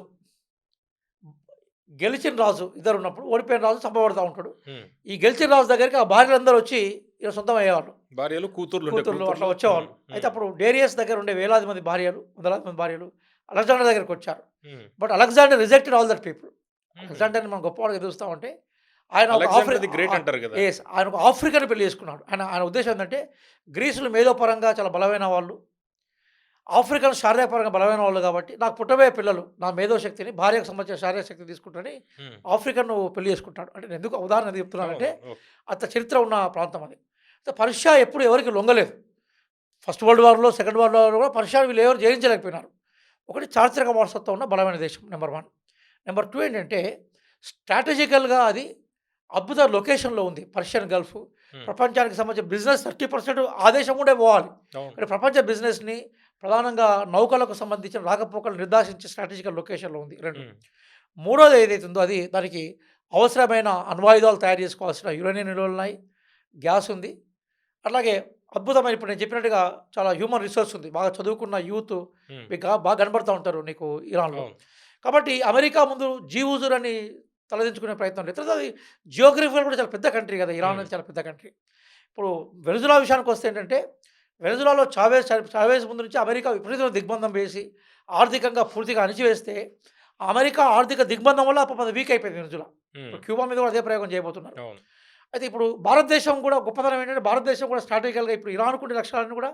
గెలిచిన రాజు ఇద్దరున్నప్పుడు ఓడిపోయిన రాజు చంపబడతా ఉంటాడు. హ్మ్. ఈ గెలిచిన రాజు దగ్గరికి ఆ భార్యలందరూ వచ్చి ఈయన సొంతం అయ్యేవాళ్ళు. భార్యలు, కూతుర్లుండే కూతుర్లు అట్లా కూతుర్లు. హ్మ్. వచ్చేవాళ్ళు. అయితే హ్మ్. అప్పుడు డేరియస్ దగ్గర ఉండే వేలాది మంది భార్యలు, వందలాది మంది భార్యలు అలెగ్జాండర్ దగ్గరికొచ్చారు. హ్మ్. But Alexander rejected all that people. హుహు. అలెగ్జాండర్‌ని మనం గొప్పవాడిగా చూస్తామంటే ఆయన ఒక అలెగ్జాండర్ ది గ్రేట్ అంటారు గదా! ఆయన ఒక ఆఫ్రికన్‌ని పెళ్లి చేసుకున్నాడు. ఆయన ఆయన ఉద్దేశ్యం ఏంటంటే గ్రీసులు మేధోపరంగా చాలా బలమైన వాళ్ళు. ఆఫ్రికన్ శారీరకపరంగా బలమైన వాళ్ళు కాబట్టి నాకు పుట్టబోయే పిల్లలు నా మేధోశక్తిని, భార్యకు సంబంధించిన శారీరక శక్తిని తీసుకుంటని హ్మ్. ఆఫ్రికన్‌ను పెళ్లి చేసుకుంటాడు. అంటే నేను ఎందుకు ఉదాహరణ ఎందుకు చెప్తున్నానంటే అవును. ఓకే. అంత చరిత్ర ఉన్న ప్రాంతం అది. అయితే పర్షియా ఎప్పుడు ఎవరికీ లొంగలేదు. ఫస్ట్ వరల్డ్ వార్‌లో, సెకండ్ వరల్డ్ వార్‌లో కూడా పర్షియాని వీళ్ళు ఎవరు జయించలేకపోయినారు. ఒకటి చారిత్రక వారసత్వం ఉన్న బలమైన దేశం నంబర్ 1. నంబర్ 2 ఏంటంటే స్ట్రాటజికల్‌గా అది అద్భుత లొకేషన్‌లో ఉంది. పర్షియన్ గల్ఫ్ హ్మ్. ప్రపంచానికి సంబంధించిన బిజినెస్ 30% ఆ దేశం గుండే పోవాలి. అవును. కానీ ప్రపంచ బిజినెస్‌ని ప్రధానంగా నౌకలకు సంబంధించిన రాకపోకలు నిర్దేశించే స్ట్రాటజికల్ లొకేషన్‌లో ఉంది 2. హ్మ్. మూడోది ఏదైతే ఉందో అది దానికి అవసరమైన అణ్వాయుధాలు తయారు చేసుకోవాల్సిన యురేనియం నిల్వలున్నాయి. గ్యాస్ ఉంది. అట్లాగే అద్భుతమైన ఇప్పుడు నేను చెప్పినట్టుగా చాలా హ్యూమన్ రిసోర్స్ ఉంది. బాగా చదువుకున్న యూత్ హ్మ్. మీకు బాగా కనబడతా ఉంటారు నీకు ఇరాన్‌లో. అవును. కాబట్టి అమెరికా ముందు జీవుజుర్ అని తలదించుకునే ప్రయత్నం లేదు. తర్వాత అది జియోగ్రఫికల్ కూడా చాలా పెద్ద కంట్రీ కదా! ఇరాన్ హ్మ్. అనేది చాలా పెద్ద కంట్రీ. ఇప్పుడు వెనిజులా విషయానికొస్తే ఏంటంటే వెనిజులాలో చావేజ్ ముందు నుంచి అమెరికా విపరీతమైన దిగ్బంధం వేసి ఆర్థికంగా పూర్తిగా అణిచివేస్తే అమెరికా ఆర్థిక దిగ్బంధం వల్ల పాపం అది వీక్ అయిపోయింది వెనిజులా. హ్మ్. ఇప్పుడు క్యూబా మీద కూడా అదే ప్రయోగం చేయబోతున్నారు. అవును. అయితే ఇప్పుడు భారతదేశం కూడా గొప్పతనం ఏంటంటే భారతదేశం కూడా స్ట్రాటజికల్‌గా ఇప్పుడు ఇరాన్‌కు ఉండే లక్షణాలన్నీ కూడా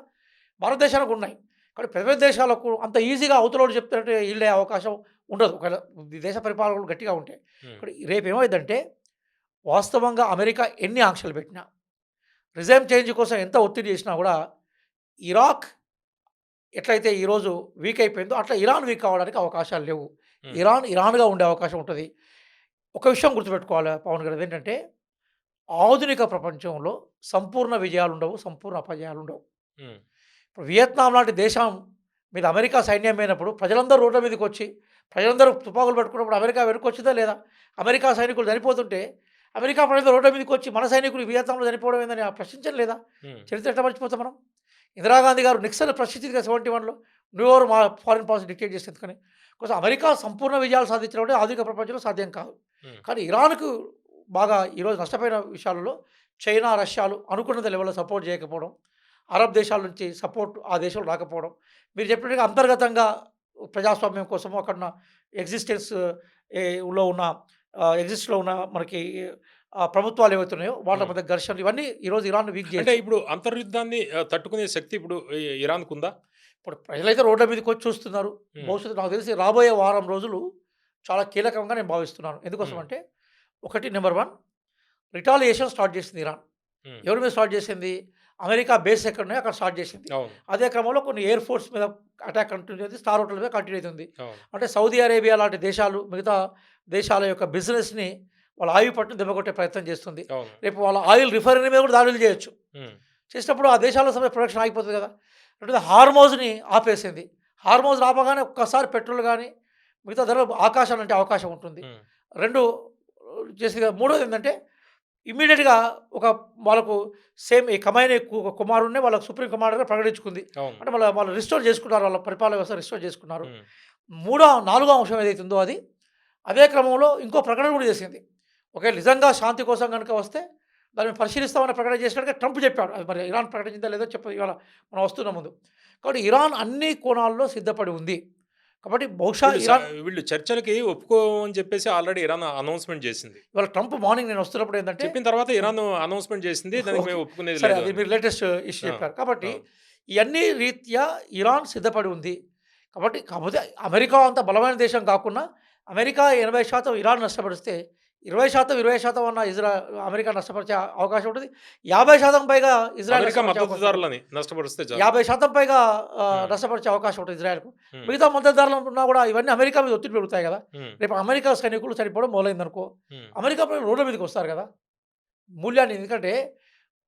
భారతదేశానికి ఉన్నాయి. కానీ పెద్ద పెద్ద దేశాలకు అంత ఈజీగా అవతలోడు చెప్తుంటే ఈళ్ళే అవకాశం ఉండదు. ఒకవేళ ఈ దేశ పరిపాలకులు గట్టిగా ఉంటే. హ్మ్. ఇక్కడ రేపేమైద్దంటే వాస్తవంగా అమెరికా ఎన్ని ఆంక్షలు పెట్టినా, రిజైమ్ చేంజ్ కోసం ఎంత ఒత్తిడి చేసినా కూడా ఇరాక్ ఎట్లయితే ఈరోజు వీక్ అయిపోయిందో అట్లా ఇరాన్ వీక్ అవ్వడానికి అవకాశాలు లేవు. హ్మ్. ఇరాన్‌గా ఉండే అవకాశం ఉంటది. ఒక విషయం గుర్తుపెట్టుకోవాలి పవన్ గారు అదేంటంటే ఆధునిక ప్రపంచంలో సంపూర్ణ విజయాలుండవు, సంపూర్ణ అపజయాలుండవు. హ్మ్. ఇప్పుడు వియత్నాం లాంటి దేశం మీద అమెరికా సైన్యం పోయినప్పుడు ప్రజలందరూ రోడ్ల మీదకొచ్చి, ప్రజలందరూ తుపాకులు పట్టుకున్నప్పుడు అమెరికా వెనక్కొచ్చిందా లేదా? అమెరికా సైనికులు చనిపోతుంటే, అమెరికా ప్రజలు రోడ్ల మీదకొచ్చి మన సైనికులు వియత్నాంలో చనిపోవడం ఏందని ప్రశ్నించడం లేదా? హ్మ్. చరిత్ర ఎట్లా మర్చిపోతాం మనం? ఇందిరాగాంధీ గారు నిక్సన్ ప్రశ్నించింది కదా 71లో. నువ్వెవరు మా ఫారిన్ పాలసీ డిక్టేట్ చేసేందుకని. కొంచెం అమెరికా సంపూర్ణ విజయాలు సాధించడం అంటే ఆధునిక ప్రపంచంలో సాధ్యం కాదు. హ్మ్. కానీ ఇరాన్‌కు బాగా ఈరోజు నష్టపోయిన విషయాలలో చైనా, రష్యాలు అనుకున్న లెవెల్‌లో సపోర్ట్ చేయకపోవడం, అరబ్ దేశాల నుంచి సపోర్ట్ ఆ దేశంలో రాకపోవడం, మీరు చెప్పినట్టుగా అంతర్గతంగా ప్రజాస్వామ్యం కోసము అక్కడున్న ఎగ్జిస్టెన్స్ లో ఉన్న ఎగ్జిస్ట్‌లో ఉన్న మనకి ప్రభుత్వాలు ఏవైతే ఉన్నాయో వాళ్ళ హ్మ్. మధ్య ఘర్షణలు ఇవన్నీ ఈరోజు ఇరాన్‌ని వీక్ అంటే చేయొచ్చు. ఇప్పుడు అంతర్యుద్ధాన్ని తట్టుకునే శక్తి ఇప్పుడు ఇరాన్‌కుందా? ఇప్పుడు ప్రజలైతే రోడ్ల మీదకొచ్చి చూస్తున్నారు. హ్మ్. భవిష్యత్తు నాకు తెలిసి రాబోయే వారం రోజులు చాలా కీలకంగా నేను భావిస్తున్నాను. ఎందుకోసం హ్మ్. అంటే ఒకటి నంబర్ 1 రిటాలియేషన్ స్టార్ట్ చేసింది ఇరాన్. హ్మ్. ఎవరి మీద స్టార్ట్ చేసింది? అమెరికా బేస్ ఎక్కడున్నాయో అక్కడ స్టార్ట్ చేసింది. అవును. అదే క్రమంలో కొన్ని ఎయిర్ ఫోర్స్ మీద అటాక్ కంటిన్యూ అవుతుంది. స్టార్ హోటల్ మీద కంటిన్యూ అవుతుంది. అవును. అంటే సౌదీ అరేబియా లాంటి దేశాలు మిగతా దేశాల యొక్క బిజినెస్‌ని వాళ్ళ ఆయువు పట్టును దెబ్బకొట్టే ప్రయత్నం చేస్తుంది. అవును. రేపు వాళ్ళ ఆయిల్ రిఫైనరీ మీద కూడా దాడులు చేయొచ్చు. హ్మ్. చేసినప్పుడు ఆ దేశాల సమయ ప్రొడక్షన్ ఆగిపోతుంది కదా! రెండోది హార్మోజ్‌ని ఆపేసింది. హార్మోజ్ ఆపగానే ఒక్కసారి పెట్రోల్ గాని, మిగతా ధరలు ఆకాశానంటే అవకాశం ఉంటుంది. హ్మ్. 2 చేసింది. మూడోదేంటంటే ఇమ్మీడియేట్‌గా ఒక వాళ్ళకు సేమ్ ఈ ఖమైనీ కుమారుడినే వాళ్ళకి సుప్రీం కమాండర్‌గా ప్రకటించుకుంది. అవును. అంటే వాళ్ళు రిస్టోర్ చేసుకున్నారు. వాళ్ళ పరిపాలన వ్యవస్థ రిస్టోర్ చేసుకున్నారు. హ్మ్. నాలుగో అంశం ఏదైతే ఉందో అది, అదే క్రమంలో ఇంకో ప్రకటన కూడా చేసింది. ఒకవేళ నిజంగా శాంతి కోసం గనుక వస్తే దాన్ని పరిశీలిస్తామని ప్రకటన చేసినట్టుగా ట్రంప్ చెప్పాడు. అది మరి ఇరాన్ ప్రకటించిందా లేదో ఇవాళ మనం వస్తున్న ముందు. కాబట్టి ఇరాన్ అన్ని కోణాల్లో సిద్ధపడి ఉంది. కాబట్టి బహుశా ఇరాన్ వీళ్ళు చర్చలకి ఒప్పుకోమని చెప్పేసి ఆల్రెడీ ఇరాన్ అనౌన్స్‌మెంట్ చేసింది. ఇవాళ ట్రంప్ మార్నింగ్ నేను వస్తున్నప్పుడు ఏందంటే చెప్పిన తర్వాత ఇరాన్ అనౌన్స్‌మెంట్ చేసింది. దానికి ఓకే. మేము ఒప్పుకునేది సరే లేదు అది అని. మీరు లేటెస్ట్ ఇష్యూ ఆ! చెప్పారు. కాబట్టి అవును. ఇయన్నీ రీత్యా ఇరాన్ సిద్ధపడి ఉంది. కాబట్టి కాపోతే అమెరికా అంత బలమైన దేశం కాకున్నా అమెరికా 80% ఇరాన్ నష్టపరిస్తే 20%, 20% అన్న అమెరికా నష్టపరిచే అవకాశం ఉంటది. 50% పైగా ఇజ్రాయెల్ అమెరికా నష్టపరిచే అవకాశం ఉంటది. మద్దతుదారులని నష్టపరిస్తే చాలు. 50% పైగా హ్మ్. నష్టపరిచే అవకాశం ఉంటుంది ఇజ్రాయెల్‌కు. హ్మ్. మిగతా మద్దతుదారులు ఉన్నా కూడా ఇవన్నీ అమెరికా మీద ఒత్తిడి పెరుగుతాయి కదా! హ్మ్. రేపు అమెరికా సైనికులు చనిపోవడం మొదలైందనుకో, హ్మ్. అమెరికా ప్రజలు రోడ్ల మీదకొస్తారు కదా! మూల్యాన్ని ఎందుకంటే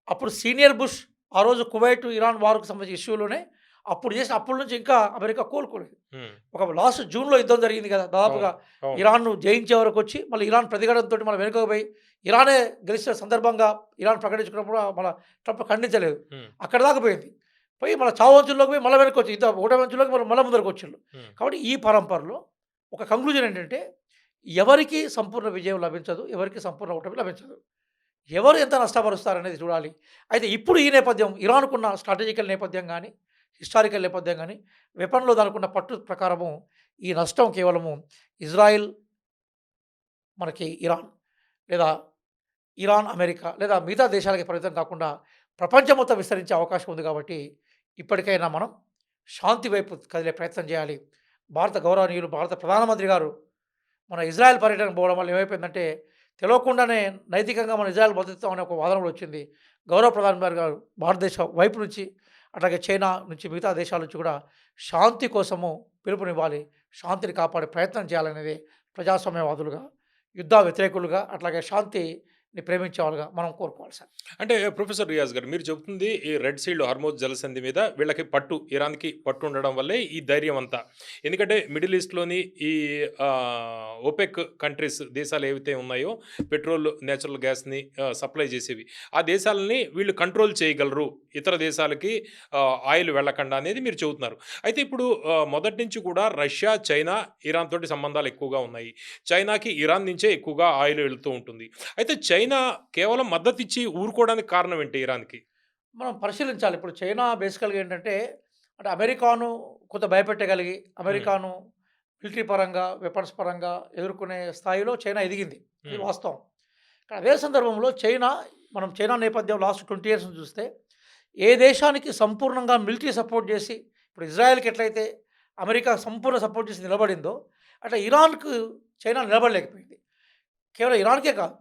అప్పుడు సీనియర్ బుష్ ఆ రోజు కువైట్, ఇరాన్ వార్‌కు సంబంధించిన ఇష్యూలోనే అప్పుడు చేసిన అప్పటి నుంచి ఇంకా అమెరికా కోలుకోలేదు. హ్మ్. ఒక లాస్ట్ జూన్‌లో యుద్ధం జరిగింది కదా! దాదాపుగా అవును. అవును. ఇరాన్‌ను జయించే వరకొచ్చి మళ్ళీ ఇరాన్ ప్రతిఘటనతోటి మళ్ళీ వెనుకకు పోయి ఇరానే గెలిచిన సందర్భంగా ఇరాన్ ప్రకటించుకున్నప్పుడు మళ్ళా ట్రంప్ ఖండించలేదు. హ్మ్. అక్కడి దాకా పోయింది. పోయి మళ్ళీ చావంచుల్లోకి పోయి మళ్ళీ వెనక్కొచ్చి ఓటమంచుల్లోకి మళ్ళీ ముందరకొచ్చిండ్రు. హ్మ్. కాబట్టి ఈ పరంపరలో ఒక కంక్లూజన్ ఏంటంటే ఎవరికీ సంపూర్ణ విజయం లభించదు. ఎవరికీ సంపూర్ణ ఓటమి లభించదు. ఎవరు ఎంత నష్టపరుస్తారనేది చూడాలి. అయితే ఇప్పుడు ఈ నేపథ్యం ఇరాన్‌కున్న స్ట్రాటజికల్ నేపథ్యం గాని, హిస్టారికల్ నేపథ్యం గాని, వెపన్‌లో దానికున్న పట్టు ప్రకారము ఈ నష్టం కేవలము ఇజ్రాయిల్, మనకి ఇరాన్ లేదా ఇరాన్, అమెరికా లేదా మిగతా దేశాలకి పరిమితం కాకుండా ప్రపంచం మొత్తం విస్తరించే అవకాశం ఉంది కాబట్టి ఇప్పటికైనా మనం శాంతి వైపు కదిలే ప్రయత్నం చేయాలి. గౌరవనీయులు భారత ప్రధానమంత్రి గారు మన ఇజ్రాయెల్ పర్యటనకు పోవడం వల్ల ఏమైపోయిందంటే, తెలవకుండానే నైతికంగా మనం ఇజ్రాయెల్ మద్దతిస్తాం అనే ఒక వాదన కూడా వచ్చింది. గౌరవ ప్రధానమంత్రి గారు భారతదేశం వైపు నుంచి, అట్లాగే చైనా నుంచి, మిగతా దేశాల నుంచి కూడా శాంతి కోసము పిలుపునివ్వాలి. శాంతిని కాపాడే ప్రయత్నం చేయాలనేది ప్రజాస్వామ్యవాదులుగా, యుద్ధ వ్యతిరేకులుగా, అట్లాగే శాంతిని ప్రేమించే వాళ్ళుగా మనం కోరుకోవాలి సార్. అంటే ప్రొఫెసర్ రియాజ్ గారు మీరు చెప్తుంది ఈ రెడ్ సీలో హార్మోజ్ జలసంధి మీద వీళ్ళకి పట్టు ఇరాన్‌కి పట్టు ఉండడం వల్లే ఈ ధైర్యం అంతా. ఎందుకంటే మిడిల్ ఈస్ట్‌లోని ఈ ఓపెక్ కంట్రీస్ దేశాలు ఏవైతే ఉన్నాయో పెట్రోల్, నేచురల్ గ్యాస్‌ని సప్లై చేసేవి. ఆ దేశాలని వీళ్ళు కంట్రోల్ చేయగలరు. ఇతర దేశాలకి ఆయిల్ వెళ్ళకుండా అనేది మీరు చెబుతున్నారు. అయితే ఇప్పుడు మొదటి నుంచి కూడా రష్యా, చైనా, ఇరాన్ తోటి సంబంధాలు ఎక్కువగా ఉన్నాయి. చైనాకి ఇరాన్ నుంచే ఎక్కువగా ఆయిల్ వెళ్తూ ఉంటుంది. అయితే చైనా కేవలం మద్దతిచ్చి ఊరుకోవడానికి కారణం ఏంటి ఇరాన్‌కి? మనం పరిశీలించాలి. ఇప్పుడు చైనా బేసికల్‌గా ఏంటంటే, అంటే అమెరికాను కొంత భయపెట్టగలిగి, హ్మ్. అమెరికాను మిలిటరీ పరంగా, వెపన్స్ పరంగా ఎదుర్కొనే స్థాయిలో చైనా ఎదిగింది. అది హ్మ్. వాస్తవం. కానీ అదే సందర్భంలో చైనా మనం చైనా నేపథ్యం లాస్ట్ 20 ఇయర్స్ చూస్తే ఏ దేశానికి సంపూర్ణంగా మిలిటరీ సపోర్ట్ చేసి ఇప్పుడు ఇజ్రాయెల్‌కి ఎట్లయితే అమెరికా సంపూర్ణ సపోర్ట్ చేసి నిలబడిందో, అట్లా ఇరాన్‌కు చైనా నిలబడలేకపోయింది. కేవలం ఇరాన్‌కే కాదు.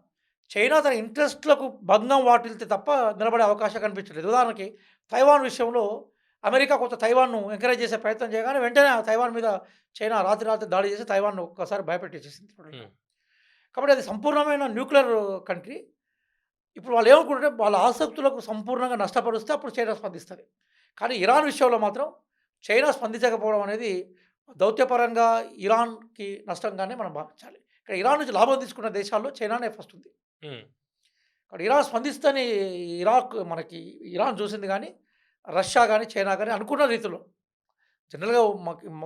చైనా తన ఇంట్రెస్ట్‌లకు భంగం వాటిల్లితే తప్ప నిలబడే అవకాశం కనిపించలేదు. ఉదాహరణకి తైవాన్ విషయంలో అమెరికా కొంత తైవాన్‌ను ఎంకరేజ్ చేసే ప్రయత్నం చేయగానే వెంటనే ఆ తైవాన్ మీద చైనా రాత్రి రాత్రి దాడి చేసి తైవాన్‌ను ఒక్కసారి భయపెట్టేసేసింది. హ్మ్. కాబట్టి అది సంపూర్ణమైన న్యూక్లియర్ కంట్రీ. ఇప్పుడు వాళ్ళు ఏమనుకుంటారంటే వాళ్ళ ఆసక్తులకు సంపూర్ణంగా నష్టపరుస్తే అప్పుడు చైనా స్పందిస్తది. కానీ ఇరాన్ విషయంలో మాత్రం చైనా స్పందించకపోవడం అనేది దౌత్యపరంగా ఇరాన్‌కి నష్టంగానే మనం భావించాలి. ఇక్కడ ఇరాన్ నుంచి లాభం తీసుకున్న దేశాల్లో చైనానే ఫస్ట్ ఉంది. హ్మ్. ఇక్కడ ఇరాన్ స్పందిస్తని మనకి ఇరాన్ చూసింది గానీ, రష్యా గానీ, చైనా గానీ అనుకున్న రీతిలో జనరల్‌గా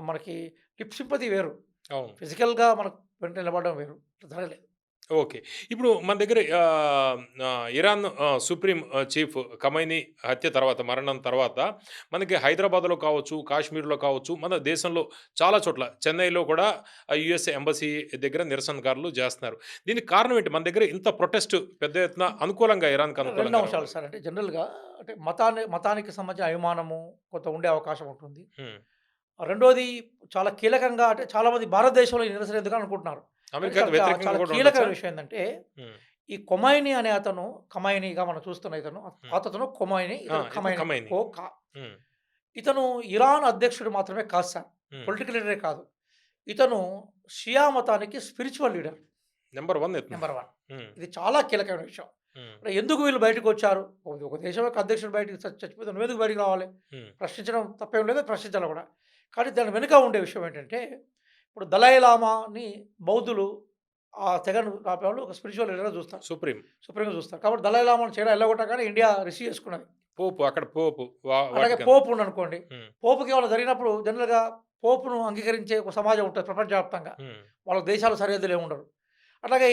మనకి లిప్ సింపతి వేరు. అవును. ఫిజికల్‌గా మనకు వెంట నిలబడడం వేరు. జరగలేదు. ఓకే. ఇప్పుడు మన దగ్గర ఇరాన్ సుప్రీం చీఫ్ ఖమైనీ హత్య తర్వాత, మరణం తర్వాత మనకి హైదరాబాద్‌లో కావచ్చు, కాశ్మీర్‌లో కావచ్చు, మన దేశంలో చాలా చోట్ల చెన్నైలో కూడా యూఎస్ఏ ఎంబసీ దగ్గర నిరసనకారులు చేస్తున్నారు. దీనికి కారణం ఏంటి? మన దగ్గర ఇంత ప్రొటెస్ట్ పెద్ద ఎత్తున అనుకూలంగా ఇరాన్‌కి 2 అనుకూలంగా అంశాలు రావడం. సార్. అంటే జనరల్‌గా అంటే మతానికి సంబంధించిన అభిమానము కొంత ఉండే అవకాశం ఉంటుంది. హ్మ్. రెండోది చాలా కీలకంగా అంటే చాలామంది భారతదేశంలో ఈ నిరసన ఎందుకని అనుకుంటున్నారు. కానీ అమెరికాకి వ్యతిరేకంగా చాలా కూడా ఉండొచ్చా? కీలకమైన విషయం ఏందంటే, హ్మ్. ఈ కొమైనీ అనే అతను ఖమైనీగా మనం చూస్తున్న ఇతను, హ్మ్. పాతతను కొమైనీ, ఇతను ఇతను ఖమైనీ. ఖమైనీ. కో కా హ్మ్. ఇతను ఇరాన్ అధ్యక్షుడు మాత్రమే కాదు సార్. హ్మ్. పొలిటికల్ లీడరే కాదు. ఇతను షియా మతానికి స్పిరిచ్యువల్ లీడర్ నంబర్ 1 ఇతను. నంబర్ 1. హ్మ్. ఇది చాలా కీలకమైన విషయం. హ్మ్. అంటే ఎందుకు వీళ్ళు బయటకొచ్చారు? ఒక దేశం యొక్క అధ్యక్షుడు బయటికి చచ్చిపోతే నువ్వెందుకు బయటికి రావాలి? హ్మ్. ప్రశ్నించడం తప్పేం లేదు. ప్రశ్నించాలి కూడా. కానీ దాని వెనుక ఉండే విషయం ఏంటంటే, ఇప్పుడు దలై లామాని బౌద్ధులు ఆ తెగను ఆపేవాళ్ళు ఒక స్పిరిచ్యువల్ లీడర్‌గా చూస్తారు. సుప్రీం. సుప్రీంగా చూస్తారు. కాబట్టి దలై లామాను చైనా ఎల్లగొట్టగానే ఇండియా రిసీవ్ చేసుకున్నది. పోపు అక్కడ పోపు. అలాగే వాటికన్. పోప్ ఉందనుకోండి. హ్మ్. పోపుకి ఏమైనా జరిగినప్పుడు జనరల్‌గా పోపును అంగీకరించే ఒక సమాజం ఉంటది ప్రపంచవ్యాప్తంగా. హ్మ్. వాళ్ళ దేశాలు సరిహద్దులు ఏమి ఉండరు. అట్లాగే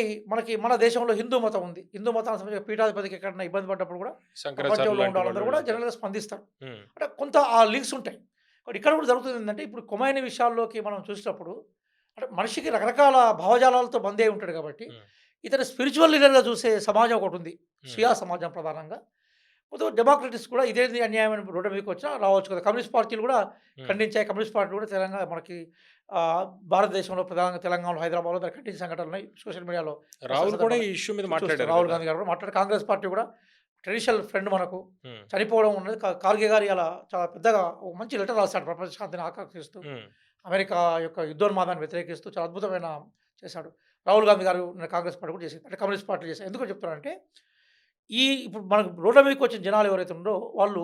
మన దేశంలో హిందూ మతం ఉంది. హిందూ మతానికి సంబంధించిన పీఠాధిపతికి ఎక్కడైనా ఇబ్బంది పడ్డప్పుడు కూడా శంకరాచార్యులు ప్రపంచంలో ఉన్న లాంటి వాళ్ళందరూ వాళ్ళు కూడా వెళ్తారు. జనరల్‌గా స్పందిస్తారు. హ్మ్. అంటే కొంత ఆ లింక్స్ ఉంటాయి. బట్ ఇక్కడ కూడా జరుగుతుంది ఏందంటే, ఇప్పుడు కొమైనీ విషయాల్లోకి మనం చూసినప్పుడు అంటే మనిషికి రకరకాల భావజాలాలతో బందీ అయి ఉంటాడు కాబట్టి, హ్మ్. ఇతను స్పిరిచ్యువల్ లీడర్‌గా చూసే సమాజం ఒకటుంది. హ్మ్. షియా సమాజం ప్రధానంగా. కొంత డెమోక్రటిక్స్ కూడా ఇదేంది అన్యాయం అని రోడ్డు మీదకి వచ్చినా రావచ్చు కదా! కమ్యూనిస్ట్ పార్టీలు కూడా హ్మ్. ఖండించాయి. కమ్యూనిస్ట్ పార్టీ కూడా తెలంగాణ మనకి భారతదేశంలో ప్రధానంగా తెలంగాణలో, హైదరాబాద్‌లో దాన్ని ఖండించిన సంఘటనలున్నాయి. సోషల్ మీడియాలో రాహుల్ కూడా ఈ సందర్భాలు ఇష్యూ మీద చూస్తాం. మాట్లాడారు రాహుల్ కదా! గాంధీ గారు కూడా మాట్లాడి కాంగ్రెస్ పార్టీ కూడా ట్రెడిషనల్ ఫ్రెండ్ మనకు హ్మ్. చనిపోవడం ఉన్నది. ఖార్గే గారు ఇలా చాలా పెద్దగా ఒక మంచి లెటర్ రాసాడు ప్రపంచ శాంతిని ఆకాంక్షిస్తూ. హ్మ్. అమెరికా యొక్క యుద్ధోన్మాదాన్ని వ్యతిరేకిస్తూ చాలా అద్భుతమైన చేశాడు. రాహుల్ గాంధీ గారు కాంగ్రెస్ పార్టీ కూడా చేసింది. అంటే కమ్యూనిస్ట్ పార్టీ చేశారు. ఎందుకు చెప్తున్నానంటే, ఇప్పుడు మనకు రోడ్ల మీదకి వచ్చిన జనాలు ఎవరైతే ఉన్నారో వాళ్ళు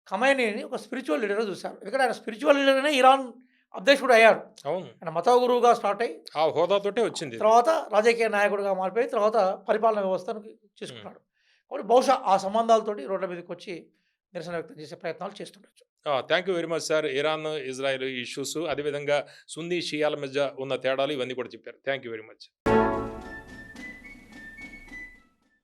ఖమైనీని ఒక స్పిరిచ్యువల్ లీడర్‌గా చూసారు. ఎందుకంటే ఆయన స్పిరిచ్యువల్ లీడర్‌గానే ఇరాన్ అధ్యక్షుడు అయ్యాడు. అవును. ఆయన మత గురువుగా స్టార్ట్ అయ్యి ఆ హోదాతోటే వచ్చిందిది. తర్వాత రాజకీయ నాయకుడిగా మారిపోయి తర్వాత పరిపాలనా వ్యవస్థను హ్మ్. తీసుకున్నాడు. కాబట్టి బహుశా ఆ సంబంధాలతోటి రోడ్ల మీదకొచ్చి నిరసన వ్యక్తం చేసే ప్రయత్నాలు చేస్తుండొచ్చు. Thank you very much sir. Iran, Israel issues అదేవిధంగా సున్నీ, షియాల మధ్య ఉన్న తేడాలు ఇవన్నీ కూడా చెప్పారు. Thank you very much.